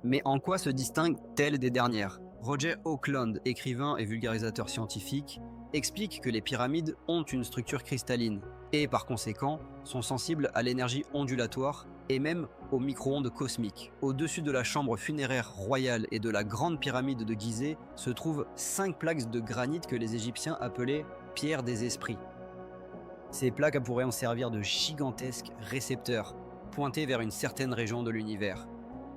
Mais en quoi se distinguent-elles des dernières ? Roger Oakland, écrivain et vulgarisateur scientifique, explique que les pyramides ont une structure cristalline et par conséquent sont sensibles à l'énergie ondulatoire et même aux micro-ondes cosmiques. Au-dessus de la chambre funéraire royale et de la grande pyramide de Gizeh se trouvent 5 plaques de granit que les Égyptiens appelaient « pierres des esprits ». Ces plaques pourraient en servir de gigantesques récepteurs, pointés vers une certaine région de l'univers.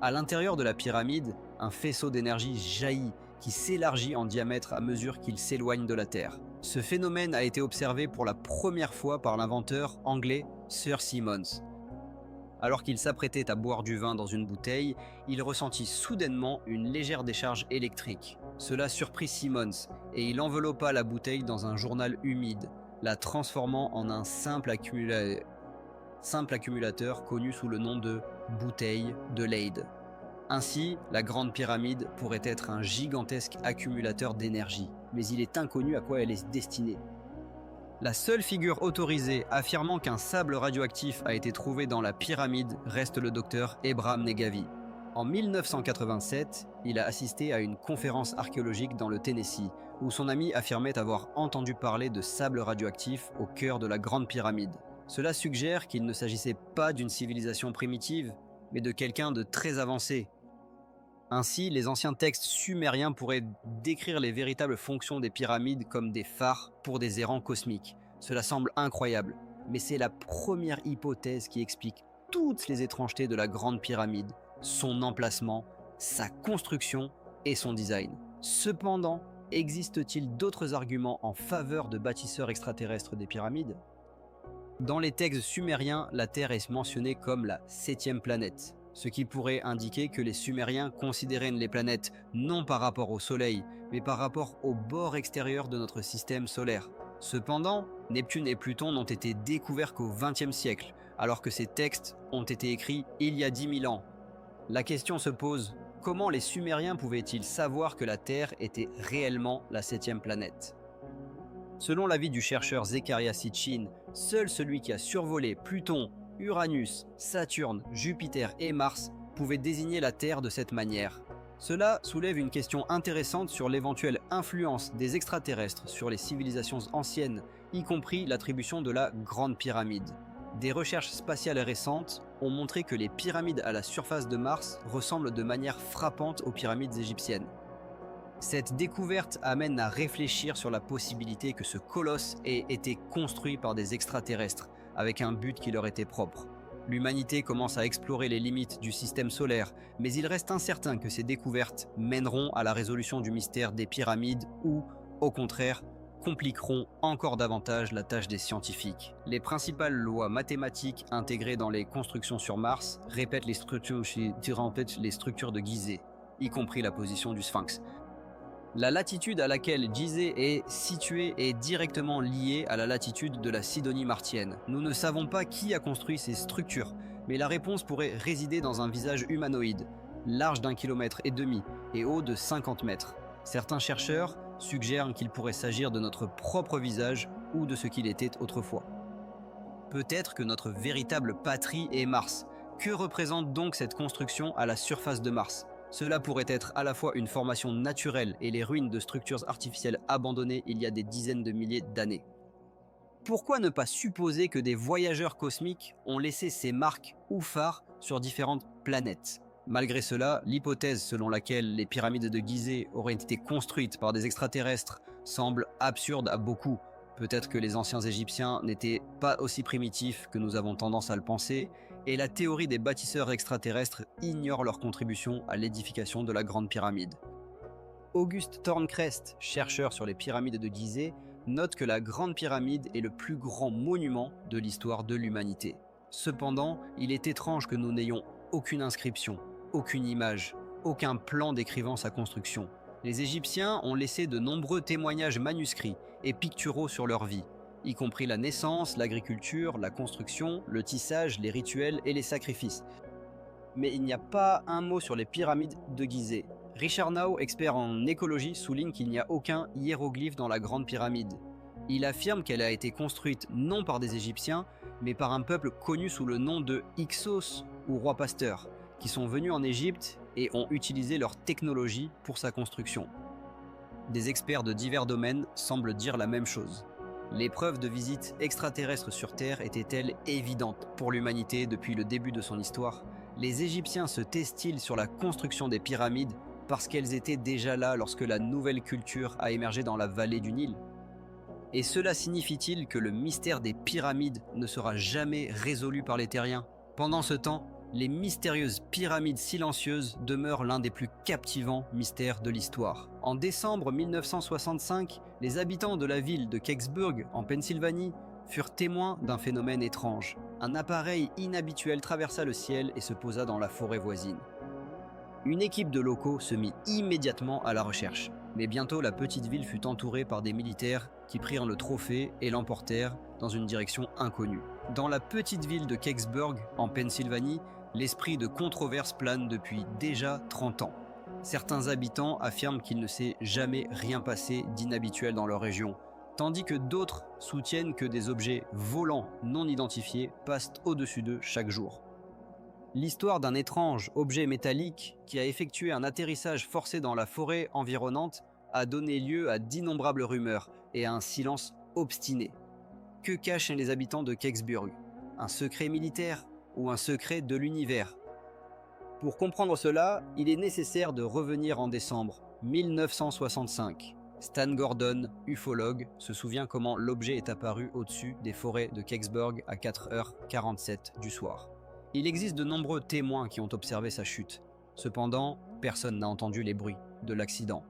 À l'intérieur de la pyramide, un faisceau d'énergie jaillit qui s'élargit en diamètre à mesure qu'il s'éloigne de la Terre. Ce phénomène a été observé pour la première fois par l'inventeur anglais Sir Simons. Alors qu'il s'apprêtait à boire du vin dans une bouteille, il ressentit soudainement une légère décharge électrique. Cela surprit Simons et il enveloppa la bouteille dans un journal humide, la transformant en un simple accumulateur connu sous le nom de bouteille de Leyde. Ainsi, la Grande Pyramide pourrait être un gigantesque accumulateur d'énergie, mais il est inconnu à quoi elle est destinée. La seule figure autorisée affirmant qu'un sable radioactif a été trouvé dans la pyramide reste le docteur Ebram Negavi. En 1987, il a assisté à une conférence archéologique dans le Tennessee, où son ami affirmait avoir entendu parler de sable radioactif au cœur de la Grande Pyramide. Cela suggère qu'il ne s'agissait pas d'une civilisation primitive, mais de quelqu'un de très avancé. Ainsi, les anciens textes sumériens pourraient décrire les véritables fonctions des pyramides comme des phares pour des errants cosmiques. Cela semble incroyable, mais c'est la première hypothèse qui explique toutes les étrangetés de la Grande Pyramide, son emplacement, sa construction et son design. Cependant, existe-t-il d'autres arguments en faveur de bâtisseurs extraterrestres des pyramides ? Dans les textes sumériens, la Terre est mentionnée comme la 7e planète, ce qui pourrait indiquer que les Sumériens considéraient les planètes non par rapport au Soleil, mais par rapport au bord extérieur de notre système solaire. Cependant, Neptune et Pluton n'ont été découverts qu'au XXe siècle, alors que ces textes ont été écrits il y a 10 000 ans. La question se pose, comment les Sumériens pouvaient-ils savoir que la Terre était réellement la 7e planète ? Selon l'avis du chercheur Zecharia Sitchin, seul celui qui a survolé Pluton, Uranus, Saturne, Jupiter et Mars pouvait désigner la Terre de cette manière. Cela soulève une question intéressante sur l'éventuelle influence des extraterrestres sur les civilisations anciennes, y compris l'attribution de la Grande Pyramide. Des recherches spatiales récentes ont montré que les pyramides à la surface de Mars ressemblent de manière frappante aux pyramides égyptiennes. Cette découverte amène à réfléchir sur la possibilité que ce colosse ait été construit par des extraterrestres, avec un but qui leur était propre. L'humanité commence à explorer les limites du système solaire, mais il reste incertain que ces découvertes mèneront à la résolution du mystère des pyramides ou, au contraire, compliqueront encore davantage la tâche des scientifiques. Les principales lois mathématiques intégrées dans les constructions sur Mars répètent les structures de Gizeh, y compris la position du Sphinx. La latitude à laquelle Gizeh est située est directement liée à la latitude de la Sidonie martienne. Nous ne savons pas qui a construit ces structures, mais la réponse pourrait résider dans un visage humanoïde, large d'1,5 km et haut de 50 mètres. Certains chercheurs suggèrent qu'il pourrait s'agir de notre propre visage ou de ce qu'il était autrefois. Peut-être que notre véritable patrie est Mars. Que représente donc cette construction à la surface de Mars ? Cela pourrait être à la fois une formation naturelle et les ruines de structures artificielles abandonnées il y a des dizaines de milliers d'années. Pourquoi ne pas supposer que des voyageurs cosmiques ont laissé ces marques ou phares sur différentes planètes ? Malgré cela, l'hypothèse selon laquelle les pyramides de Gizeh auraient été construites par des extraterrestres semble absurde à beaucoup. Peut-être que les anciens Égyptiens n'étaient pas aussi primitifs que nous avons tendance à le penser, et la théorie des bâtisseurs extraterrestres ignore leur contribution à l'édification de la Grande Pyramide. Auguste Thorncrest, chercheur sur les pyramides de Gizeh, note que la Grande Pyramide est le plus grand monument de l'histoire de l'humanité. Cependant, il est étrange que nous n'ayons aucune inscription, aucune image, aucun plan décrivant sa construction. Les Égyptiens ont laissé de nombreux témoignages manuscrits et picturaux sur leur vie, y compris la naissance, l'agriculture, la construction, le tissage, les rituels et les sacrifices. Mais il n'y a pas un mot sur les pyramides de Gizeh. Richard Nau, expert en écologie, souligne qu'il n'y a aucun hiéroglyphe dans la Grande Pyramide. Il affirme qu'elle a été construite non par des Égyptiens, mais par un peuple connu sous le nom de Hyksos ou roi pasteur, qui sont venus en Égypte et ont utilisé leur technologie pour sa construction. Des experts de divers domaines semblent dire la même chose. Les preuves de visite extraterrestres sur Terre étaient-elles évidentes pour l'humanité depuis le début de son histoire ? Les Égyptiens se taisent-ils sur la construction des pyramides parce qu'elles étaient déjà là lorsque la nouvelle culture a émergé dans la vallée du Nil ? Et cela signifie-t-il que le mystère des pyramides ne sera jamais résolu par les terriens ? Pendant ce temps, les mystérieuses pyramides silencieuses demeurent l'un des plus captivants mystères de l'histoire. En décembre 1965, les habitants de la ville de Kecksburg, en Pennsylvanie, furent témoins d'un phénomène étrange. Un appareil inhabituel traversa le ciel et se posa dans la forêt voisine. Une équipe de locaux se mit immédiatement à la recherche. Mais bientôt, la petite ville fut entourée par des militaires qui prirent le trophée et l'emportèrent dans une direction inconnue. Dans la petite ville de Kecksburg, en Pennsylvanie, l'esprit de controverse plane depuis déjà 30 ans. Certains habitants affirment qu'il ne s'est jamais rien passé d'inhabituel dans leur région, tandis que d'autres soutiennent que des objets volants non identifiés passent au-dessus d'eux chaque jour. L'histoire d'un étrange objet métallique qui a effectué un atterrissage forcé dans la forêt environnante a donné lieu à d'innombrables rumeurs et à un silence obstiné. Que cachent les habitants de Kecksburg ? Un secret militaire ou un secret de l'univers ? Pour comprendre cela, il est nécessaire de revenir en décembre 1965. Stan Gordon, ufologue, se souvient comment l'objet est apparu au-dessus des forêts de Kecksburg à 4h47 du soir. Il existe de nombreux témoins qui ont observé sa chute. Cependant, personne n'a entendu les bruits de l'accident.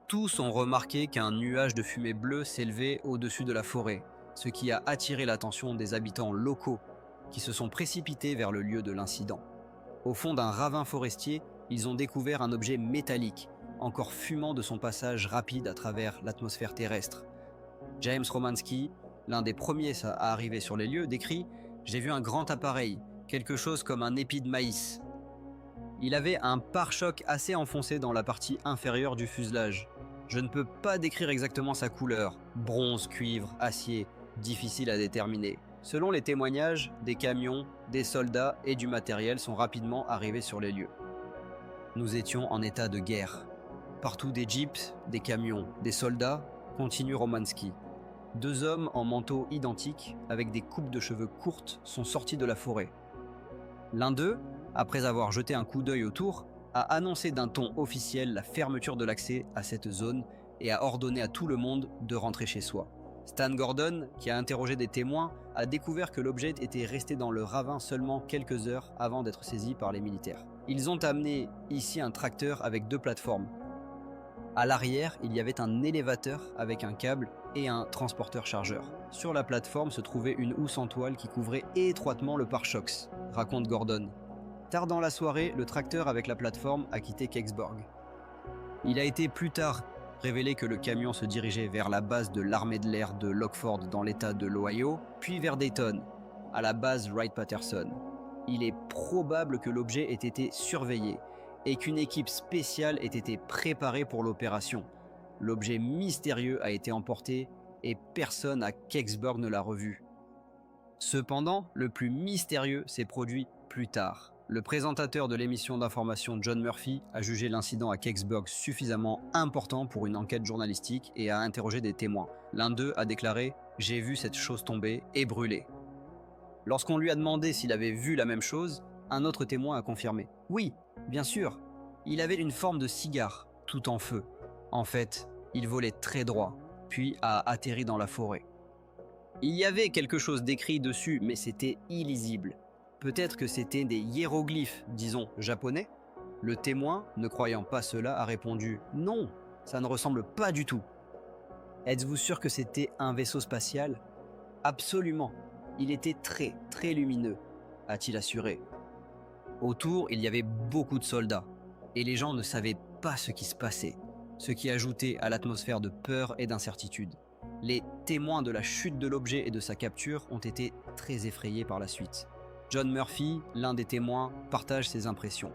Tous ont remarqué qu'un nuage de fumée bleue s'élevait au-dessus de la forêt, ce qui a attiré l'attention des habitants locaux qui se sont précipités vers le lieu de l'incident. Au fond d'un ravin forestier, ils ont découvert un objet métallique, encore fumant de son passage rapide à travers l'atmosphère terrestre. James Romanski, l'un des premiers à arriver sur les lieux, décrit « J'ai vu un grand appareil, quelque chose comme un épi de maïs. Il avait un pare-choc assez enfoncé dans la partie inférieure du fuselage. Je ne peux pas décrire exactement sa couleur, bronze, cuivre, acier, difficile à déterminer. Selon les témoignages, des camions, des soldats et du matériel sont rapidement arrivés sur les lieux. Nous étions en état de guerre. Partout des jeeps, des camions, des soldats, continue Romanski. 2 hommes en manteaux identiques, avec des coupes de cheveux courtes, sont sortis de la forêt. L'un d'eux, après avoir jeté un coup d'œil autour, a annoncé d'un ton officiel la fermeture de l'accès à cette zone et a ordonné à tout le monde de rentrer chez soi. Stan Gordon, qui a interrogé des témoins, a découvert que l'objet était resté dans le ravin seulement quelques heures avant d'être saisi par les militaires. Ils ont amené ici un tracteur avec 2 plateformes. À l'arrière, il y avait un élévateur avec un câble et un transporteur chargeur. Sur la plateforme se trouvait une housse en toile qui couvrait étroitement le pare-chocs, raconte Gordon. Tard dans la soirée, le tracteur avec la plateforme a quitté Kecksburg. Il a été plus tard révélé que le camion se dirigeait vers la base de l'armée de l'air de Lockford dans l'état de l'Ohio, puis vers Dayton, à la base Wright-Patterson. Il est probable que l'objet ait été surveillé et qu'une équipe spéciale ait été préparée pour l'opération. L'objet mystérieux a été emporté et personne à Kecksburg ne l'a revu. Cependant, le plus mystérieux s'est produit plus tard. Le présentateur de l'émission d'information John Murphy a jugé l'incident à Kecksburg suffisamment important pour une enquête journalistique et a interrogé des témoins. L'un d'eux a déclaré « J'ai vu cette chose tomber et brûler ». Lorsqu'on lui a demandé s'il avait vu la même chose, un autre témoin a confirmé « Oui, bien sûr, il avait une forme de cigare, tout en feu. En fait, il volait très droit, puis a atterri dans la forêt. Il y avait quelque chose d'écrit dessus, mais c'était illisible. Peut-être que c'était des hiéroglyphes, disons, japonais ? Le témoin, ne croyant pas cela, a répondu « Non, ça ne ressemble pas du tout. » Êtes-vous sûr que c'était un vaisseau spatial ? Absolument. Il était très, très lumineux, a-t-il assuré. Autour, il y avait beaucoup de soldats, et les gens ne savaient pas ce qui se passait, ce qui ajoutait à l'atmosphère de peur et d'incertitude. Les témoins de la chute de l'objet et de sa capture ont été très effrayés par la suite. John Murphy, l'un des témoins, partage ses impressions.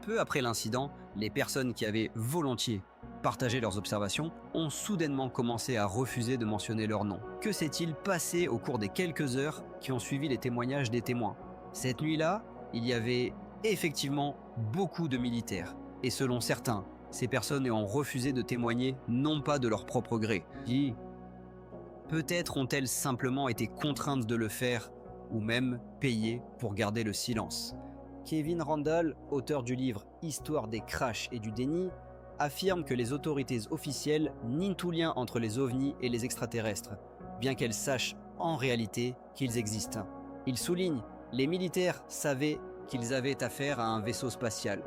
Peu après l'incident, les personnes qui avaient volontiers partagé leurs observations ont soudainement commencé à refuser de mentionner leur nom. Que s'est-il passé au cours des quelques heures qui ont suivi les témoignages des témoins ? Cette nuit-là, il y avait effectivement beaucoup de militaires. Et selon certains, ces personnes ont refusé de témoigner non pas de leur propre gré. Peut-être ont-elles simplement été contraintes de le faire ou même payées pour garder le silence. Kevin Randall, auteur du livre Histoire des crashs et du déni, affirme que les autorités officielles nient tout lien entre les ovnis et les extraterrestres, bien qu'elles sachent en réalité qu'ils existent. Il souligne, les militaires savaient qu'ils avaient affaire à un vaisseau spatial.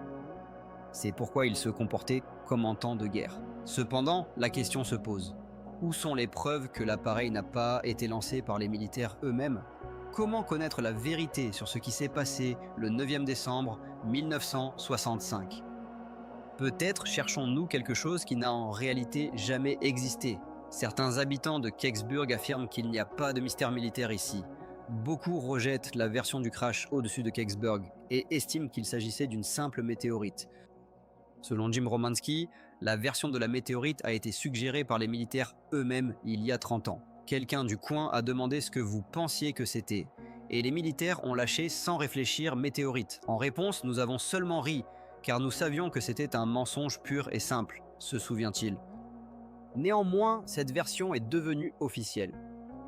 C'est pourquoi ils se comportaient comme en temps de guerre. Cependant, la question se pose. Où sont les preuves que l'appareil n'a pas été lancé par les militaires eux-mêmes ? Comment connaître la vérité sur ce qui s'est passé le 9e décembre 1965 ? Peut-être cherchons-nous quelque chose qui n'a en réalité jamais existé. Certains habitants de Kecksburg affirment qu'il n'y a pas de mystère militaire ici. Beaucoup rejettent la version du crash au-dessus de Kecksburg et estiment qu'il s'agissait d'une simple météorite. Selon Jim Romanski, la version de la météorite a été suggérée par les militaires eux-mêmes il y a 30 ans. Quelqu'un du coin a demandé ce que vous pensiez que c'était, et les militaires ont lâché sans réfléchir météorite. En réponse, nous avons seulement ri, car nous savions que c'était un mensonge pur et simple, se souvient-il. Néanmoins, cette version est devenue officielle.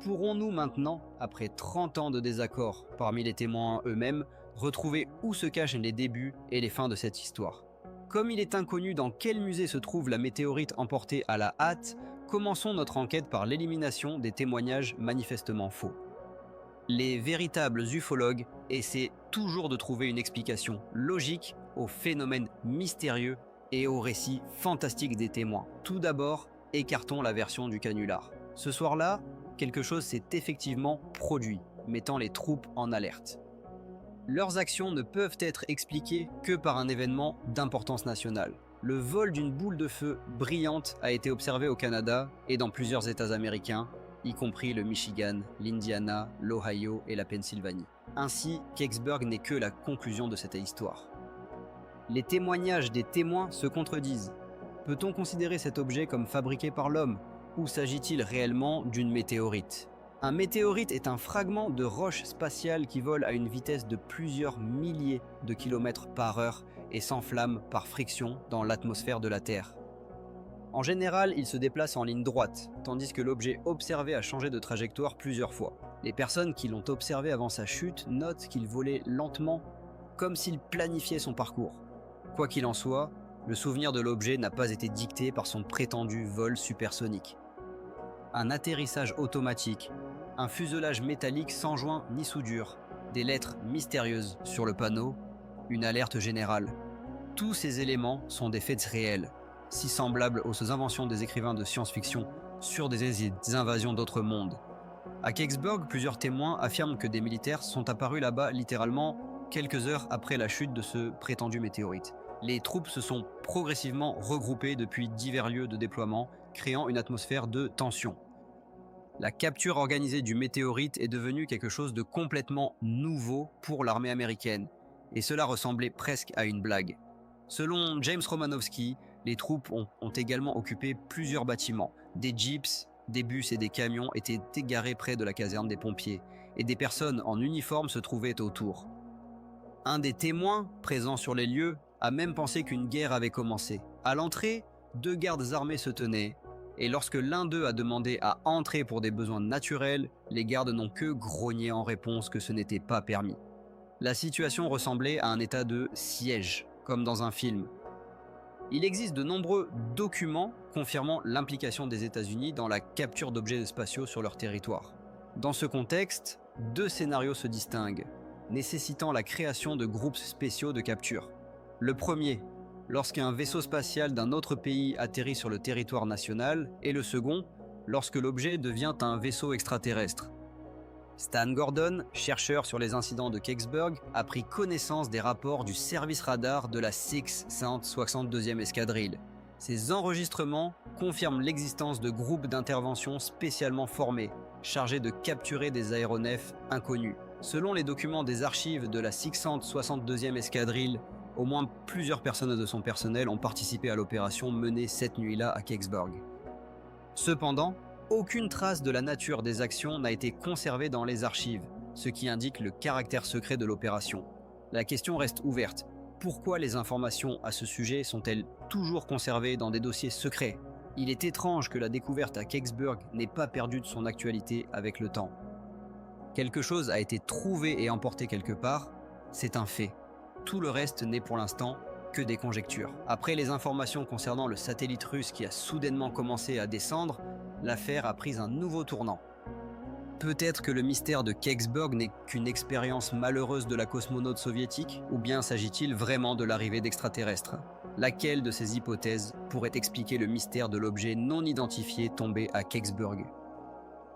Pourrons-nous maintenant, après 30 ans de désaccord parmi les témoins eux-mêmes, retrouver où se cachent les débuts et les fins de cette histoire ? Comme il est inconnu dans quel musée se trouve la météorite emportée à la hâte, commençons notre enquête par l'élimination des témoignages manifestement faux. Les véritables ufologues essaient toujours de trouver une explication logique aux phénomènes mystérieux et aux récits fantastiques des témoins. Tout d'abord, écartons la version du canular. Ce soir-là, quelque chose s'est effectivement produit, mettant les troupes en alerte. Leurs actions ne peuvent être expliquées que par un événement d'importance nationale. Le vol d'une boule de feu brillante a été observé au Canada et dans plusieurs États américains, y compris le Michigan, l'Indiana, l'Ohio et la Pennsylvanie. Ainsi, Kecksburg n'est que la conclusion de cette histoire. Les témoignages des témoins se contredisent. Peut-on considérer cet objet comme fabriqué par l'homme ? Ou s'agit-il réellement d'une météorite ? Un météorite est un fragment de roche spatiale qui vole à une vitesse de plusieurs milliers de kilomètres par heure et s'enflamme par friction dans l'atmosphère de la Terre. En général, il se déplace en ligne droite, tandis que l'objet observé a changé de trajectoire plusieurs fois. Les personnes qui l'ont observé avant sa chute notent qu'il volait lentement, comme s'il planifiait son parcours. Quoi qu'il en soit, le souvenir de l'objet n'a pas été dicté par son prétendu vol supersonique. un atterrissage automatique, un fuselage métallique sans joint ni soudure, des lettres mystérieuses sur le panneau, une alerte générale. Tous ces éléments sont des faits réels, si semblables aux inventions des écrivains de science-fiction sur des invasions d'autres mondes. À Kecksburg, plusieurs témoins affirment que des militaires sont apparus là-bas littéralement quelques heures après la chute de ce prétendu météorite. Les troupes se sont progressivement regroupées depuis divers lieux de déploiement, créant une atmosphère de tension. La capture organisée du météorite est devenue quelque chose de complètement nouveau pour l'armée américaine, et cela ressemblait presque à une blague. Selon James Romanowski, les troupes ont également occupé plusieurs bâtiments. Des jeeps, des bus et des camions étaient égarés près de la caserne des pompiers, et des personnes en uniforme se trouvaient autour. Un des témoins présents sur les lieux a même pensé qu'une guerre avait commencé. À l'entrée, 2 gardes armés se tenaient, et lorsque l'un d'eux a demandé à entrer pour des besoins naturels, les gardes n'ont que grogné en réponse que ce n'était pas permis. La situation ressemblait à un état de siège, comme dans un film. Il existe de nombreux documents confirmant l'implication des États-Unis dans la capture d'objets spatiaux sur leur territoire. Dans ce contexte, 2 scénarios se distinguent, nécessitant la création de groupes spéciaux de capture. Le premier, lorsqu'un vaisseau spatial d'un autre pays atterrit sur le territoire national, et le second, lorsque l'objet devient un vaisseau extraterrestre. Stan Gordon, chercheur sur les incidents de Kecksburg, a pris connaissance des rapports du service radar de la 662e escadrille. Ces enregistrements confirment l'existence de groupes d'intervention spécialement formés, chargés de capturer des aéronefs inconnus. Selon les documents des archives de la 662e escadrille, au moins plusieurs personnes de son personnel ont participé à l'opération menée cette nuit-là à Kecksburg. Cependant, aucune trace de la nature des actions n'a été conservée dans les archives, ce qui indique le caractère secret de l'opération. La question reste ouverte. Pourquoi les informations à ce sujet sont-elles toujours conservées dans des dossiers secrets ? Il est étrange que la découverte à Kecksburg n'ait pas perdu de son actualité avec le temps. Quelque chose a été trouvé et emporté quelque part, c'est un fait. Tout le reste n'est pour l'instant que des conjectures. Après les informations concernant le satellite russe qui a soudainement commencé à descendre, l'affaire a pris un nouveau tournant. Peut-être que le mystère de Kecksburg n'est qu'une expérience malheureuse de la cosmonaute soviétique, ou bien s'agit-il vraiment de l'arrivée d'extraterrestres ? Laquelle de ces hypothèses pourrait expliquer le mystère de l'objet non identifié tombé à Kecksburg ?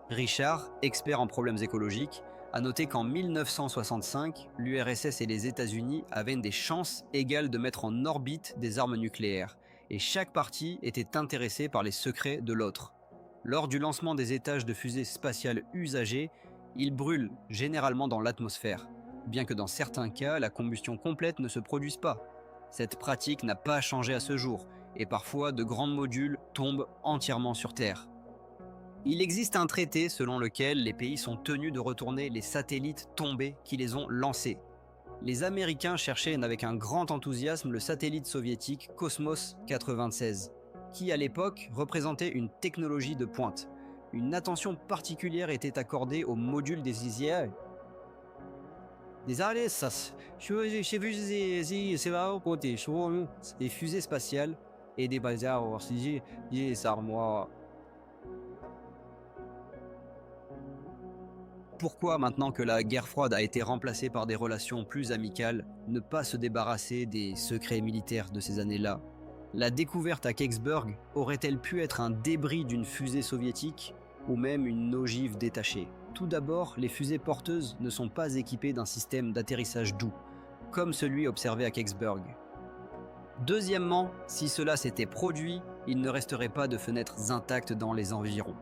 Richard, expert en problèmes écologiques, a noté qu'en 1965, l'URSS et les États-Unis avaient des chances égales de mettre en orbite des armes nucléaires, et chaque partie était intéressée par les secrets de l'autre. Lors du lancement des étages de fusées spatiales usagées, ils brûlent généralement dans l'atmosphère, bien que dans certains cas, la combustion complète ne se produise pas. Cette pratique n'a pas changé à ce jour, et parfois de grands modules tombent entièrement sur Terre. Il existe un traité selon lequel les pays sont tenus de retourner les satellites tombés qui les ont lancés. Les Américains cherchaient avec un grand enthousiasme le satellite soviétique Cosmos 96, qui à l'époque représentait une technologie de pointe. Une attention particulière était accordée aux modules des ISIA. Des fusées spatiales et des armoires. Pourquoi, maintenant que la guerre froide a été remplacée par des relations plus amicales, ne pas se débarrasser des secrets militaires de ces années-là ? La découverte à Kecksburg aurait-elle pu être un débris d'une fusée soviétique ou même une ogive détachée ? Tout d'abord, les fusées porteuses ne sont pas équipées d'un système d'atterrissage doux, comme celui observé à Kecksburg. Deuxièmement, si cela s'était produit, il ne resterait pas de fenêtres intactes dans les environs.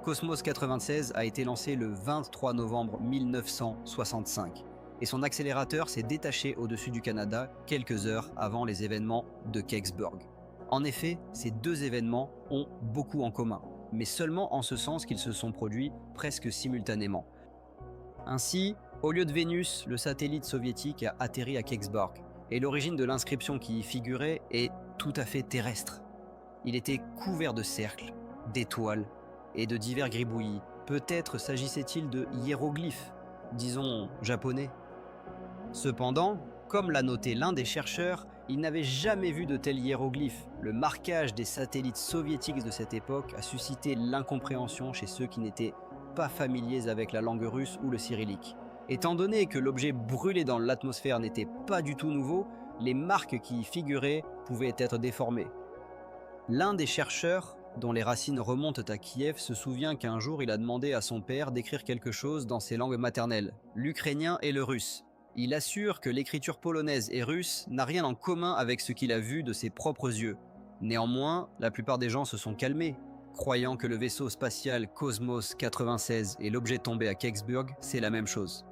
Cosmos 96 a été lancé le 23 novembre 1965 et son accélérateur s'est détaché au-dessus du Canada quelques heures avant les événements de Kecksburg. En effet, ces 2 événements ont beaucoup en commun, mais seulement en ce sens qu'ils se sont produits presque simultanément. Ainsi, au lieu de Vénus, le satellite soviétique a atterri à Kecksburg, et l'origine de l'inscription qui y figurait est tout à fait terrestre. Il était couvert de cercles, d'étoiles et de divers gribouillis. Peut-être s'agissait-il de hiéroglyphes, disons japonais. Cependant, comme l'a noté l'un des chercheurs, Il n'avait jamais vu de tels hiéroglyphes. Le marquage des satellites soviétiques de cette époque a suscité l'incompréhension chez ceux qui n'étaient pas familiers avec la langue russe ou le cyrillique. Étant donné que l'objet brûlé dans l'atmosphère n'était pas du tout nouveau, les marques qui y figuraient pouvaient être déformées. L'un des chercheurs, dont les racines remontent à Kiev, se souvient qu'un jour il a demandé à son père d'écrire quelque chose dans ses langues maternelles, l'ukrainien et le russe. Il assure que l'écriture polonaise et russe n'a rien en commun avec ce qu'il a vu de ses propres yeux. Néanmoins, la plupart des gens se sont calmés, croyant que le vaisseau spatial Cosmos 96 et l'objet tombé à Kecksburg, c'est la même chose.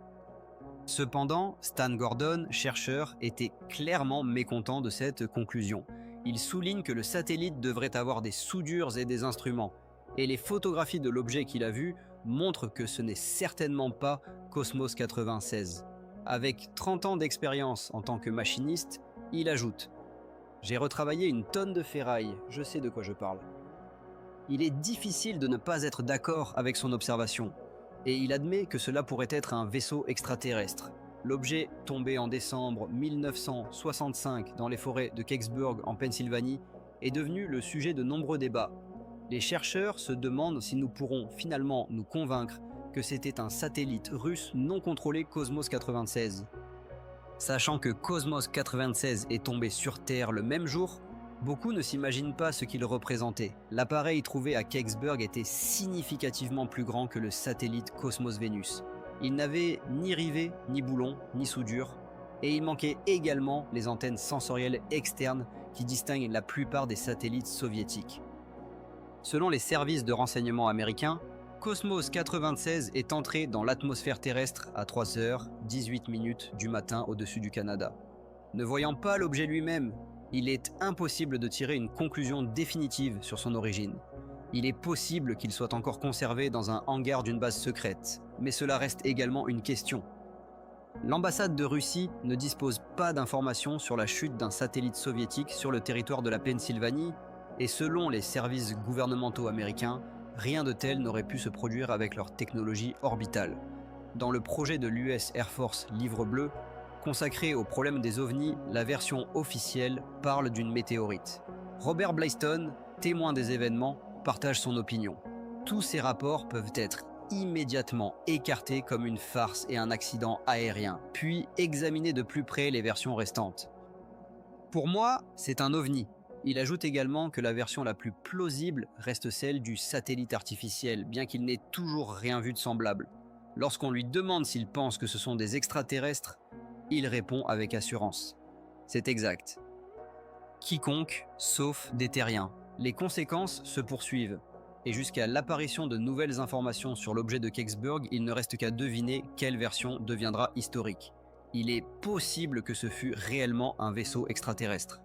Cependant, Stan Gordon, chercheur, était clairement mécontent de cette conclusion. Il souligne que le satellite devrait avoir des soudures et des instruments, et les photographies de l'objet qu'il a vu montrent que ce n'est certainement pas Cosmos 96. Avec 30 ans d'expérience en tant que machiniste, il ajoute « J'ai retravaillé une tonne de ferraille, je sais de quoi je parle ». Il est difficile de ne pas être d'accord avec son observation, et il admet que cela pourrait être un vaisseau extraterrestre. L'objet, tombé en décembre 1965 dans les forêts de Kecksburg en Pennsylvanie, est devenu le sujet de nombreux débats. Les chercheurs se demandent si nous pourrons finalement nous convaincre que c'était un satellite russe non contrôlé Cosmos 96. Sachant que Cosmos 96 est tombé sur Terre le même jour, beaucoup ne s'imaginent pas ce qu'il représentait. L'appareil trouvé à Kecksburg était significativement plus grand que le satellite Cosmos Vénus. Il n'avait ni rivet, ni boulon, ni soudure, et il manquait également les antennes sensorielles externes qui distinguent la plupart des satellites soviétiques. Selon les services de renseignement américains, Cosmos 96 est entré dans l'atmosphère terrestre à 3h18 du matin au-dessus du Canada. Ne voyant pas l'objet lui-même, il est impossible de tirer une conclusion définitive sur son origine. Il est possible qu'il soit encore conservé dans un hangar d'une base secrète, mais cela reste également une question. L'ambassade de Russie ne dispose pas d'informations sur la chute d'un satellite soviétique sur le territoire de la Pennsylvanie, et selon les services gouvernementaux américains, rien de tel n'aurait pu se produire avec leur technologie orbitale. Dans le projet de l'US Air Force Livre Bleu, consacré au problème des ovnis, la version officielle parle d'une météorite. Robert Blaiston, témoin des événements, partage son opinion. Tous ces rapports peuvent être immédiatement écartés comme une farce et un accident aérien, puis examiner de plus près les versions restantes. Pour moi, c'est un ovni. Il ajoute également que la version la plus plausible reste celle du satellite artificiel, bien qu'il n'ait toujours rien vu de semblable. Lorsqu'on lui demande s'il pense que ce sont des extraterrestres, il répond avec assurance. C'est exact. Quiconque, sauf des terriens. Les conséquences se poursuivent, et jusqu'à l'apparition de nouvelles informations sur l'objet de Kecksburg, il ne reste qu'à deviner quelle version deviendra historique. Il est possible que ce fût réellement un vaisseau extraterrestre.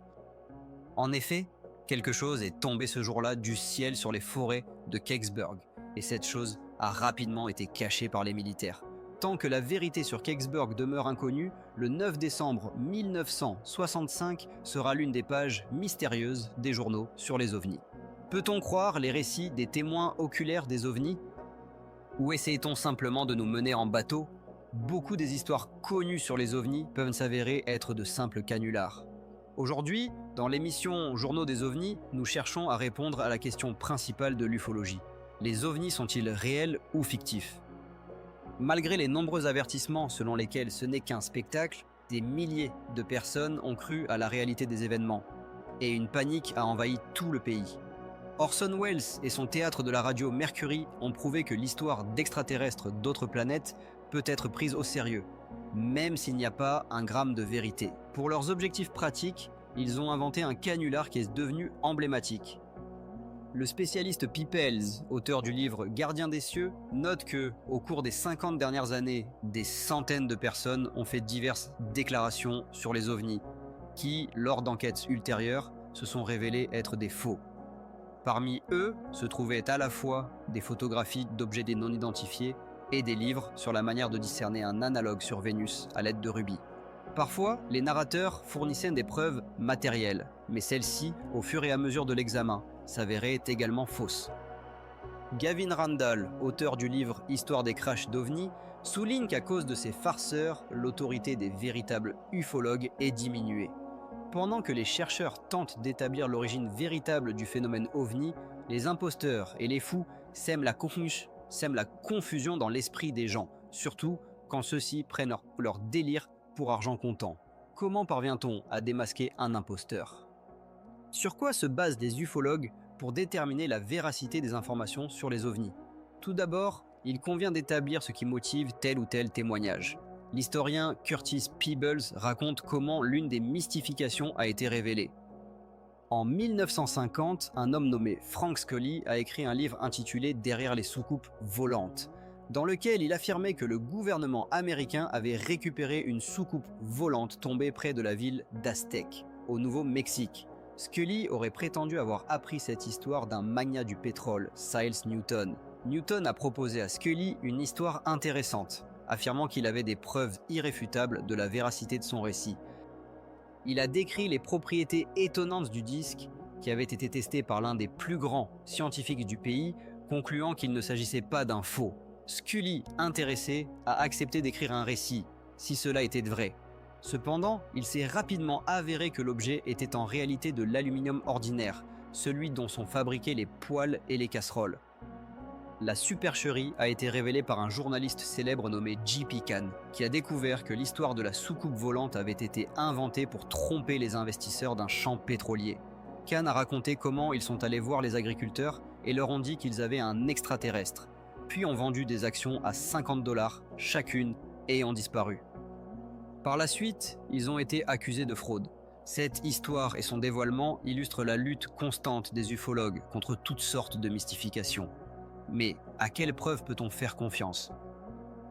En effet, quelque chose est tombé ce jour-là du ciel sur les forêts de Kecksburg, et cette chose a rapidement été cachée par les militaires. Tant que la vérité sur Kecksburg demeure inconnue, le 9 décembre 1965 sera l'une des pages mystérieuses des journaux sur les ovnis. Peut-on croire les récits des témoins oculaires des ovnis? Ou essayait-on simplement de nous mener en bateau? Beaucoup des histoires connues sur les ovnis peuvent s'avérer être de simples canulars. Aujourd'hui, dans l'émission Journaux des ovnis, nous cherchons à répondre à la question principale de l'ufologie. Les ovnis sont-ils réels ou fictifs? Malgré les nombreux avertissements selon lesquels ce n'est qu'un spectacle, des milliers de personnes ont cru à la réalité des événements, et une panique a envahi tout le pays. Orson Welles et son théâtre de la radio Mercury ont prouvé que l'histoire d'extraterrestres d'autres planètes peut être prise au sérieux, même s'il n'y a pas un gramme de vérité. Pour leurs objectifs pratiques, ils ont inventé un canular qui est devenu emblématique. Le spécialiste Peoples, auteur du livre Gardien des cieux, note que, au cours des 50 dernières années, des centaines de personnes ont fait diverses déclarations sur les ovnis, qui, lors d'enquêtes ultérieures, se sont révélées être des faux. Parmi eux se trouvaient à la fois des photographies d'objets non identifiés et des livres sur la manière de discerner un analogue sur Vénus à l'aide de rubis. Parfois, les narrateurs fournissaient des preuves matérielles, mais celles-ci, au fur et à mesure de l'examen, s'avéraient également fausses. Gavin Randall, auteur du livre Histoire des crashs d'ovnis, souligne qu'à cause de ces farceurs, l'autorité des véritables ufologues est diminuée. Pendant que les chercheurs tentent d'établir l'origine véritable du phénomène OVNI, les imposteurs et les fous sèment la confusion dans l'esprit des gens, surtout quand ceux-ci prennent leur délire pour argent comptant. Comment parvient-on à démasquer un imposteur? Sur quoi se basent les ufologues pour déterminer la véracité des informations sur les ovnis? Tout d'abord, il convient d'établir ce qui motive tel ou tel témoignage. L'historien Curtis Peebles raconte comment l'une des mystifications a été révélée. En 1950, un homme nommé Frank Scully a écrit un livre intitulé « Derrière les soucoupes volantes », dans lequel il affirmait que le gouvernement américain avait récupéré une soucoupe volante tombée près de la ville d'Aztec, au Nouveau-Mexique. Scully aurait prétendu avoir appris cette histoire d'un magnat du pétrole, Siles Newton. Newton a proposé à Scully une histoire intéressante, affirmant qu'il avait des preuves irréfutables de la véracité de son récit. Il a décrit les propriétés étonnantes du disque, qui avait été testé par l'un des plus grands scientifiques du pays, concluant qu'il ne s'agissait pas d'un faux. Scully, intéressé, a accepté d'écrire un récit, si cela était vrai. Cependant, il s'est rapidement avéré que l'objet était en réalité de l'aluminium ordinaire, celui dont sont fabriqués les poêles et les casseroles. La supercherie a été révélée par un journaliste célèbre nommé J.P. Kahn, qui a découvert que l'histoire de la soucoupe volante avait été inventée pour tromper les investisseurs d'un champ pétrolier. Kahn a raconté comment ils sont allés voir les agriculteurs et leur ont dit qu'ils avaient un extraterrestre, puis ont vendu des actions à $50 chacune et ont disparu. Par la suite, ils ont été accusés de fraude. Cette histoire et son dévoilement illustrent la lutte constante des ufologues contre toutes sortes de mystifications. Mais à quelle preuve peut-on faire confiance?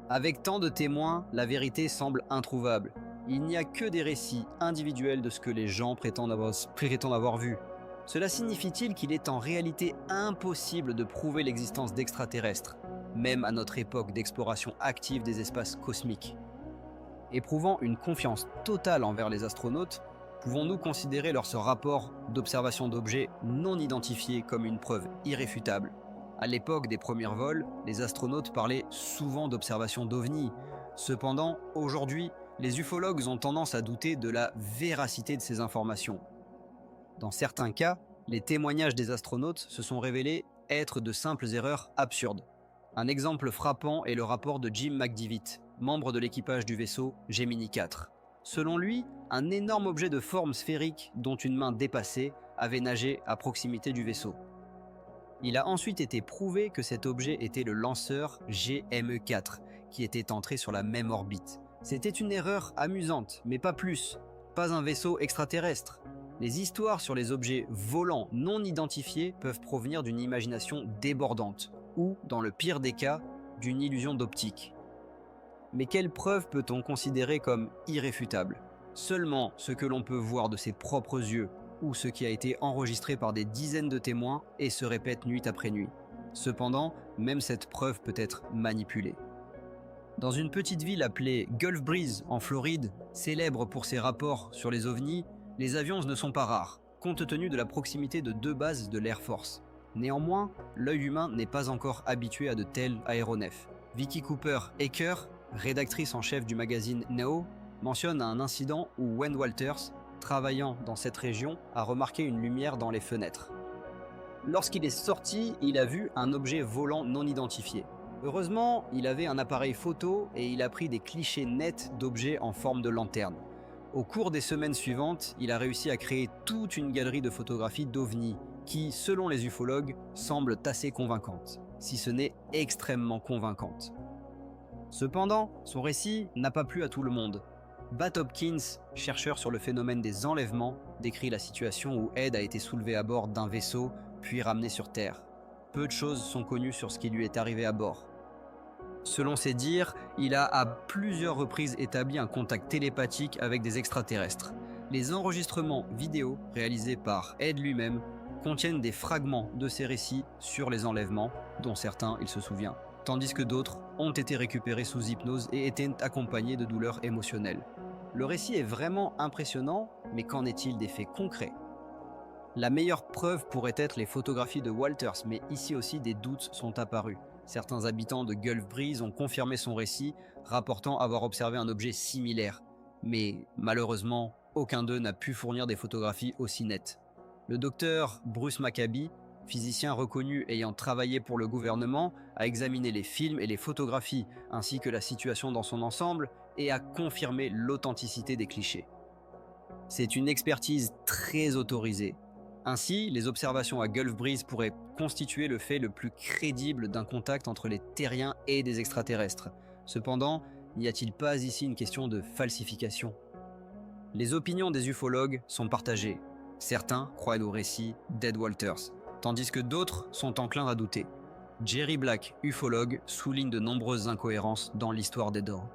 Avec tant de témoins, la vérité semble introuvable. Il n'y a que des récits individuels de ce que les gens prétendent avoir vu. Cela signifie-t-il qu'il est en réalité impossible de prouver l'existence d'extraterrestres, même à notre époque d'exploration active des espaces cosmiques? Éprouvant une confiance totale envers les astronautes, pouvons-nous considérer leur rapport d'observation d'objets non identifiés comme une preuve irréfutable? À l'époque des premiers vols, les astronautes parlaient souvent d'observation d'ovnis. Cependant, aujourd'hui, les ufologues ont tendance à douter de la véracité de ces informations. Dans certains cas, les témoignages des astronautes se sont révélés être de simples erreurs absurdes. Un exemple frappant est le rapport de Jim McDivitt, membre de l'équipage du vaisseau Gemini 4. Selon lui, un énorme objet de forme sphérique dont une main dépassée avait nagé à proximité du vaisseau. Il a ensuite été prouvé que cet objet était le lanceur GME-4, qui était entré sur la même orbite. C'était une erreur amusante, mais pas plus. Pas un vaisseau extraterrestre. Les histoires sur les objets volants non identifiés peuvent provenir d'une imagination débordante, ou, dans le pire des cas, d'une illusion d'optique. Mais quelles preuves peut-on considérer comme irréfutables? Seulement ce que l'on peut voir de ses propres yeux, ou ce qui a été enregistré par des dizaines de témoins et se répète nuit après nuit. Cependant, même cette preuve peut être manipulée. Dans une petite ville appelée Gulf Breeze en Floride, célèbre pour ses rapports sur les ovnis, les avions ne sont pas rares, compte tenu de la proximité de 2 bases de l'Air Force. Néanmoins, l'œil humain n'est pas encore habitué à de tels aéronefs. Vicky Cooper-Aker, rédactrice en chef du magazine Now, mentionne un incident où Wayne Walters, travaillant dans cette région, a remarqué une lumière dans les fenêtres. Lorsqu'il est sorti, il a vu un objet volant non identifié. Heureusement, il avait un appareil photo et il a pris des clichés nets d'objets en forme de lanterne. Au cours des semaines suivantes, il a réussi à créer toute une galerie de photographies d'ovnis qui, selon les ufologues, semblent assez convaincantes, si ce n'est extrêmement convaincantes. Cependant, son récit n'a pas plu à tout le monde. Bat Hopkins, chercheur sur le phénomène des enlèvements, décrit la situation où Ed a été soulevé à bord d'un vaisseau puis ramené sur Terre. Peu de choses sont connues sur ce qui lui est arrivé à bord. Selon ses dires, il a à plusieurs reprises établi un contact télépathique avec des extraterrestres. Les enregistrements vidéo réalisés par Ed lui-même contiennent des fragments de ses récits sur les enlèvements, dont certains il se souvient, tandis que d'autres ont été récupérés sous hypnose et étaient accompagnés de douleurs émotionnelles. Le récit est vraiment impressionnant, mais qu'en est-il des faits concrets? La meilleure preuve pourrait être les photographies de Walters, mais ici aussi des doutes sont apparus. Certains habitants de Gulf Breeze ont confirmé son récit, rapportant avoir observé un objet similaire. Mais malheureusement, aucun d'eux n'a pu fournir des photographies aussi nettes. Le docteur Bruce Maccabee, physicien reconnu ayant travaillé pour le gouvernement, a examiné les films et les photographies ainsi que la situation dans son ensemble et a confirmé l'authenticité des clichés. C'est une expertise très autorisée. Ainsi, les observations à Gulf Breeze pourraient constituer le fait le plus crédible d'un contact entre les terriens et des extraterrestres. Cependant, n'y a-t-il pas ici une question de falsification ? Les opinions des ufologues sont partagées. Certains croient au récit d'Ed Walters, tandis que d'autres sont enclins à douter. Jerry Black, ufologue, souligne de nombreuses incohérences dans l'histoire d'Endor.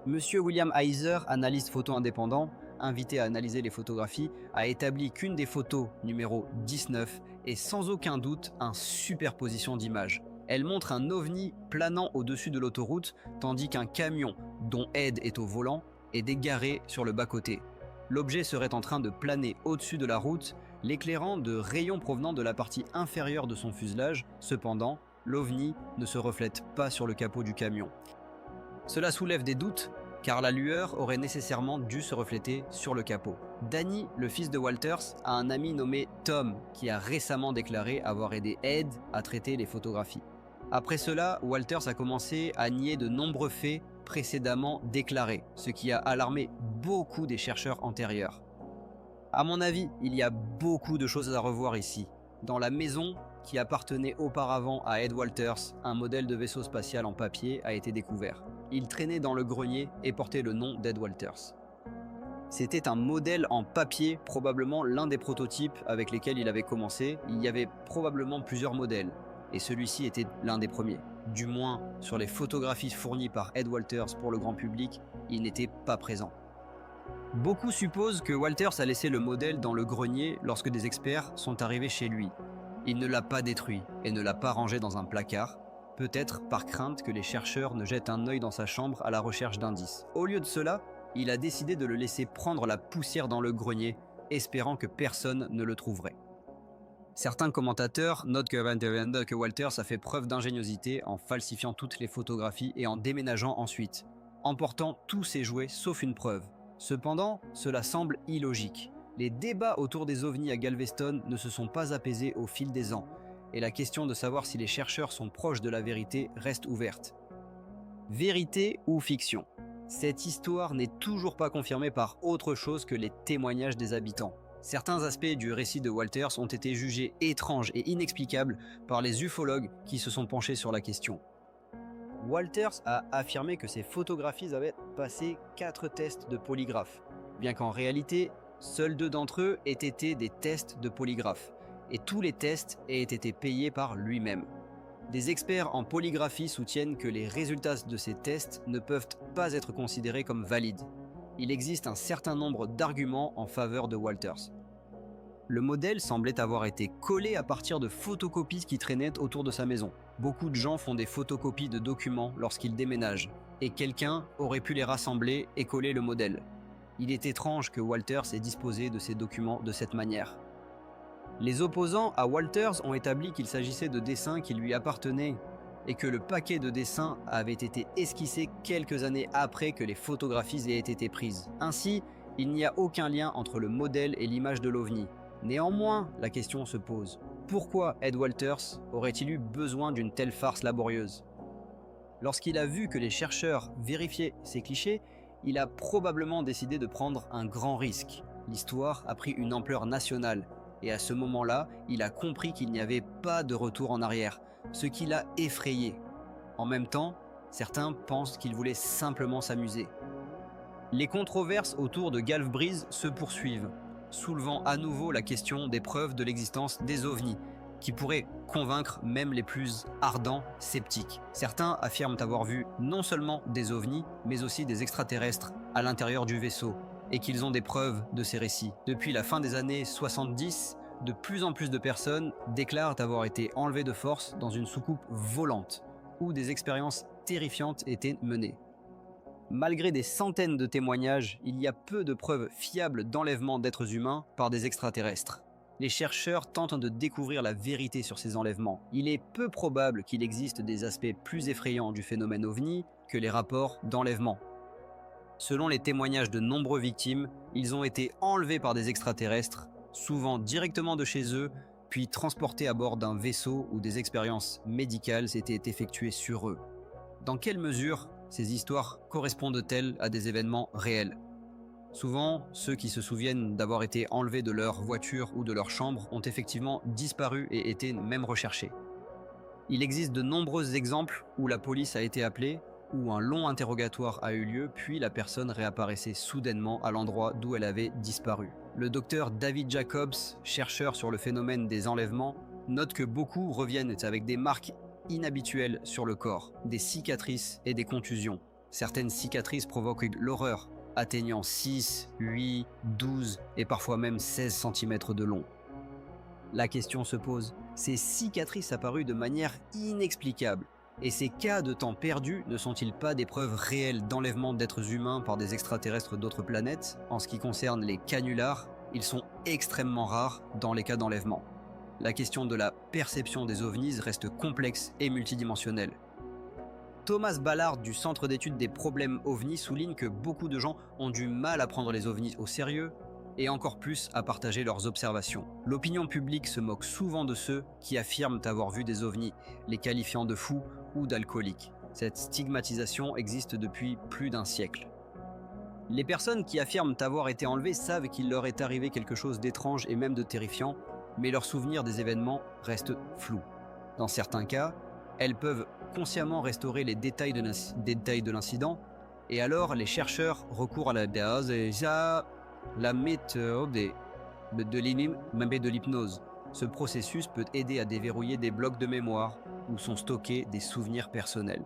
Monsieur William Heiser, analyste photo indépendant, invité à analyser les photographies, a établi qu'une des photos, numéro 19, est sans aucun doute une superposition d'images. Elle montre un ovni planant au-dessus de l'autoroute, tandis qu'un camion, dont Ed est au volant, est égaré sur le bas-côté. L'objet serait en train de planer au-dessus de la route, l'éclairant de rayons provenant de la partie inférieure de son fuselage. Cependant, l'ovni ne se reflète pas sur le capot du camion. Cela soulève des doutes, car la lueur aurait nécessairement dû se refléter sur le capot. Danny, le fils de Walters, a un ami nommé Tom, qui a récemment déclaré avoir aidé Ed à traiter les photographies. Après cela, Walters a commencé à nier de nombreux faits précédemment déclarés, ce qui a alarmé beaucoup des chercheurs antérieurs. À mon avis, il y a beaucoup de choses à revoir ici. Dans la maison qui appartenait auparavant à Ed Walters, un modèle de vaisseau spatial en papier a été découvert. Il traînait dans le grenier et portait le nom d'Ed Walters. C'était un modèle en papier, probablement l'un des prototypes avec lesquels il avait commencé. Il y avait probablement plusieurs modèles, et celui-ci était l'un des premiers. Du moins, sur les photographies fournies par Ed Walters pour le grand public, il n'était pas présent. Beaucoup supposent que Walters a laissé le modèle dans le grenier lorsque des experts sont arrivés chez lui. Il ne l'a pas détruit et ne l'a pas rangé dans un placard, peut-être par crainte que les chercheurs ne jettent un œil dans sa chambre à la recherche d'indices. Au lieu de cela, il a décidé de le laisser prendre la poussière dans le grenier, espérant que personne ne le trouverait. Certains commentateurs notent que Walters a fait preuve d'ingéniosité en falsifiant toutes les photographies et en déménageant ensuite, emportant tous ses jouets sauf une preuve. Cependant, cela semble illogique. Les débats autour des ovnis à Galveston ne se sont pas apaisés au fil des ans, et la question de savoir si les chercheurs sont proches de la vérité reste ouverte. Vérité ou fiction ? Cette histoire n'est toujours pas confirmée par autre chose que les témoignages des habitants. Certains aspects du récit de Walters ont été jugés étranges et inexplicables par les ufologues qui se sont penchés sur la question. Walters a affirmé que ses photographies avaient passé 4 tests de polygraphe, bien qu'en réalité, seuls 2 d'entre eux aient été des tests de polygraphe, et tous les tests aient été payés par lui-même. Des experts en polygraphie soutiennent que les résultats de ces tests ne peuvent pas être considérés comme valides. Il existe un certain nombre d'arguments en faveur de Walters. Le modèle semblait avoir été collé à partir de photocopies qui traînaient autour de sa maison. Beaucoup de gens font des photocopies de documents lorsqu'ils déménagent, et quelqu'un aurait pu les rassembler et coller le modèle. Il est étrange que Walters ait disposé de ces documents de cette manière. Les opposants à Walters ont établi qu'il s'agissait de dessins qui lui appartenaient et que le paquet de dessins avait été esquissé quelques années après que les photographies aient été prises. Ainsi, il n'y a aucun lien entre le modèle et l'image de l'OVNI. Néanmoins, la question se pose. Pourquoi Ed Walters aurait-il eu besoin d'une telle farce laborieuse ? Lorsqu'il a vu que les chercheurs vérifiaient ces clichés, il a probablement décidé de prendre un grand risque. L'histoire a pris une ampleur nationale, et à ce moment-là, il a compris qu'il n'y avait pas de retour en arrière, ce qui l'a effrayé. En même temps, certains pensent qu'il voulait simplement s'amuser. Les controverses autour de Gulf Breeze se poursuivent, soulevant à nouveau la question des preuves de l'existence des ovnis, qui pourraient convaincre même les plus ardents sceptiques. Certains affirment avoir vu non seulement des ovnis, mais aussi des extraterrestres à l'intérieur du vaisseau, et qu'ils ont des preuves de ces récits. Depuis la fin des années 70, de plus en plus de personnes déclarent avoir été enlevées de force dans une soucoupe volante, où des expériences terrifiantes étaient menées. Malgré des centaines de témoignages, il y a peu de preuves fiables d'enlèvement d'êtres humains par des extraterrestres. Les chercheurs tentent de découvrir la vérité sur ces enlèvements. Il est peu probable qu'il existe des aspects plus effrayants du phénomène OVNI que les rapports d'enlèvement. Selon les témoignages de nombreuses victimes, ils ont été enlevés par des extraterrestres, souvent directement de chez eux, puis transportés à bord d'un vaisseau où des expériences médicales s'étaient effectuées sur eux. Dans quelle mesure ces histoires correspondent-elles à des événements réels ? Souvent, ceux qui se souviennent d'avoir été enlevés de leur voiture ou de leur chambre ont effectivement disparu et été même recherchés. Il existe de nombreux exemples où la police a été appelée, où un long interrogatoire a eu lieu, puis la personne réapparaissait soudainement à l'endroit d'où elle avait disparu. Le docteur David Jacobs, chercheur sur le phénomène des enlèvements, note que beaucoup reviennent avec des marques inhabituelles sur le corps, des cicatrices et des contusions. Certaines cicatrices provoquent l'horreur, atteignant 6, 8, 12 et parfois même 16 cm de long. La question se pose, ces cicatrices apparues de manière inexplicable, et ces cas de temps perdus ne sont-ils pas des preuves réelles d'enlèvement d'êtres humains par des extraterrestres d'autres planètes ? En ce qui concerne les canulars, ils sont extrêmement rares dans les cas d'enlèvement. La question de la perception des ovnis reste complexe et multidimensionnelle. Thomas Ballard du Centre d'études des problèmes ovnis souligne que beaucoup de gens ont du mal à prendre les ovnis au sérieux et encore plus à partager leurs observations. L'opinion publique se moque souvent de ceux qui affirment avoir vu des ovnis, les qualifiant de fous ou d'alcooliques. Cette stigmatisation existe depuis plus d'un siècle. Les personnes qui affirment avoir été enlevées savent qu'il leur est arrivé quelque chose d'étrange et même de terrifiant, mais leur souvenir des événements reste flou. Dans certains cas, elles peuvent consciemment restaurer les détails de l'incident, et alors les chercheurs recourent à la méthode de l'hypnose. Ce processus peut aider à déverrouiller des blocs de mémoire où sont stockés des souvenirs personnels.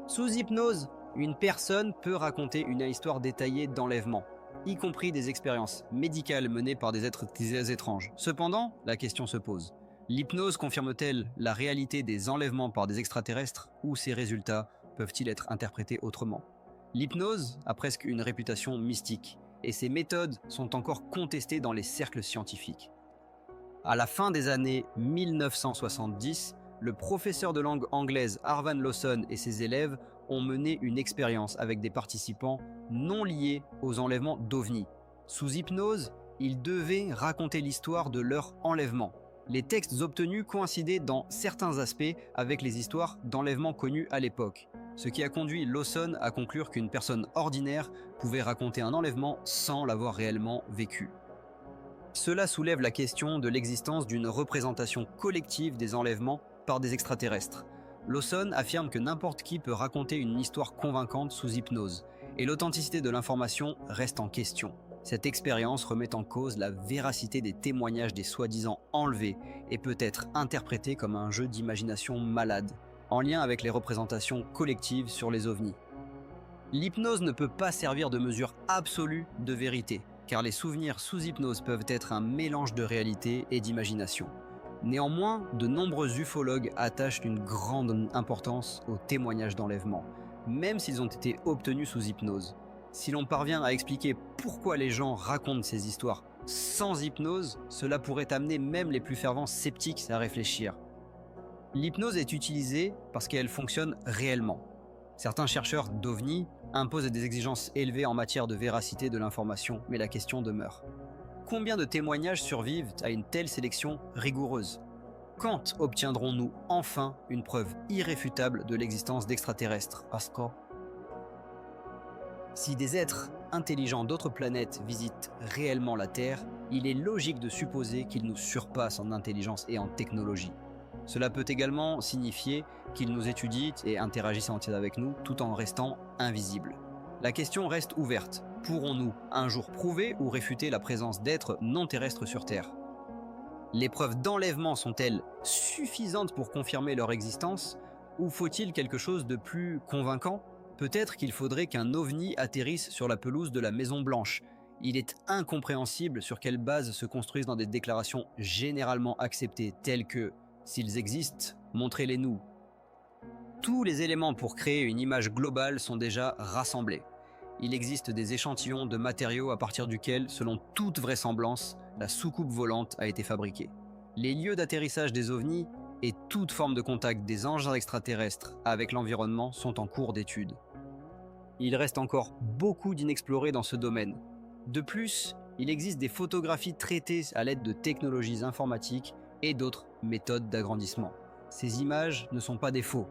Sous hypnose, une personne peut raconter une histoire détaillée d'enlèvement, y compris des expériences médicales menées par des êtres étranges. Cependant, la question se pose. L'hypnose confirme-t-elle la réalité des enlèvements par des extraterrestres ou ces résultats peuvent-ils être interprétés autrement ? L'hypnose a presque une réputation mystique et ses méthodes sont encore contestées dans les cercles scientifiques. À la fin des années 1970, le professeur de langue anglaise Arvan Lawson et ses élèves ont mené une expérience avec des participants non liés aux enlèvements d'ovnis. Sous hypnose, ils devaient raconter l'histoire de leur enlèvement. Les textes obtenus coïncidaient dans certains aspects avec les histoires d'enlèvement connues à l'époque, ce qui a conduit Lawson à conclure qu'une personne ordinaire pouvait raconter un enlèvement sans l'avoir réellement vécu. Cela soulève la question de l'existence d'une représentation collective des enlèvements par des extraterrestres. Lawson affirme que n'importe qui peut raconter une histoire convaincante sous hypnose, et l'authenticité de l'information reste en question. Cette expérience remet en cause la véracité des témoignages des soi-disant enlevés et peut être interprétée comme un jeu d'imagination malade, en lien avec les représentations collectives sur les ovnis. L'hypnose ne peut pas servir de mesure absolue de vérité, car les souvenirs sous hypnose peuvent être un mélange de réalité et d'imagination. Néanmoins, de nombreux ufologues attachent une grande importance aux témoignages d'enlèvement, même s'ils ont été obtenus sous hypnose. Si l'on parvient à expliquer pourquoi les gens racontent ces histoires sans hypnose, cela pourrait amener même les plus fervents sceptiques à réfléchir. L'hypnose est utilisée parce qu'elle fonctionne réellement. Certains chercheurs d'OVNI imposent des exigences élevées en matière de véracité de l'information, mais la question demeure. Combien de témoignages survivent à une telle sélection rigoureuse ? Quand obtiendrons-nous enfin une preuve irréfutable de l'existence d'extraterrestres ? Si des êtres intelligents d'autres planètes visitent réellement la Terre, il est logique de supposer qu'ils nous surpassent en intelligence et en technologie. Cela peut également signifier qu'ils nous étudient et interagissent avec nous tout en restant invisibles. La question reste ouverte. Pourrons-nous un jour prouver ou réfuter la présence d'êtres non terrestres sur Terre ? Les preuves d'enlèvement sont-elles suffisantes pour confirmer leur existence ou faut-il quelque chose de plus convaincant ? Peut-être qu'il faudrait qu'un ovni atterrisse sur la pelouse de la Maison Blanche. Il est incompréhensible sur quelle base se construisent dans des déclarations généralement acceptées telles que « s'ils existent, montrez-les-nous ». Tous les éléments pour créer une image globale sont déjà rassemblés. Il existe des échantillons de matériaux à partir duquel, selon toute vraisemblance, la soucoupe volante a été fabriquée. Les lieux d'atterrissage des ovnis et toute forme de contact des engins extraterrestres avec l'environnement sont en cours d'étude. Il reste encore beaucoup d'inexplorés dans ce domaine. De plus, il existe des photographies traitées à l'aide de technologies informatiques et d'autres méthodes d'agrandissement. Ces images ne sont pas des faux.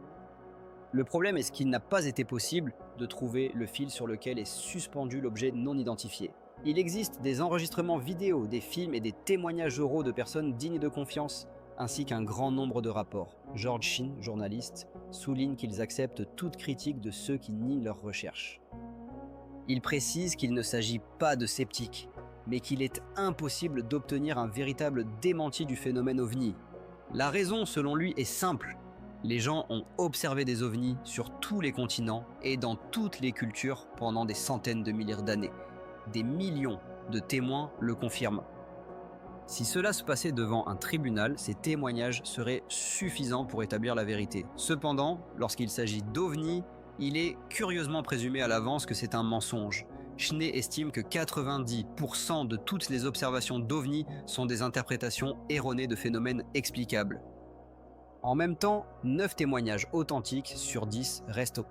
Le problème est qu'il n'a pas été possible de trouver le fil sur lequel est suspendu l'objet non identifié. Il existe des enregistrements vidéo, des films et des témoignages oraux de personnes dignes de confiance, ainsi qu'un grand nombre de rapports. George Shinn, journaliste, souligne qu'ils acceptent toute critique de ceux qui nient leurs recherches. Il précise qu'il ne s'agit pas de sceptiques, mais qu'il est impossible d'obtenir un véritable démenti du phénomène ovni. La raison, selon lui, est simple. Les gens ont observé des ovnis sur tous les continents et dans toutes les cultures pendant des centaines de milliers d'années. Des millions de témoins le confirment. Si cela se passait devant un tribunal, ces témoignages seraient suffisants pour établir la vérité. Cependant, lorsqu'il s'agit d'ovnis, il est curieusement présumé à l'avance que c'est un mensonge. Schnee estime que 90% de toutes les observations d'ovnis sont des interprétations erronées de phénomènes explicables. En même temps, 9 témoignages authentiques sur 10 restent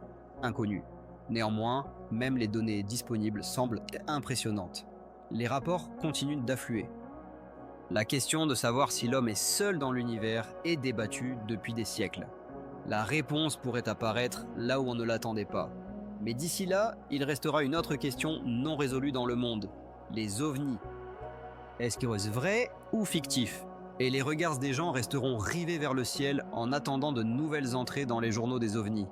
inconnus. Néanmoins, même les données disponibles semblent impressionnantes. Les rapports continuent d'affluer. La question de savoir si l'homme est seul dans l'univers est débattue depuis des siècles. La réponse pourrait apparaître là où on ne l'attendait pas. Mais d'ici là, il restera une autre question non résolue dans le monde. Les ovnis. Est-ce vrai ou fictif ? Et les regards des gens resteront rivés vers le ciel en attendant de nouvelles entrées dans les journaux des ovnis.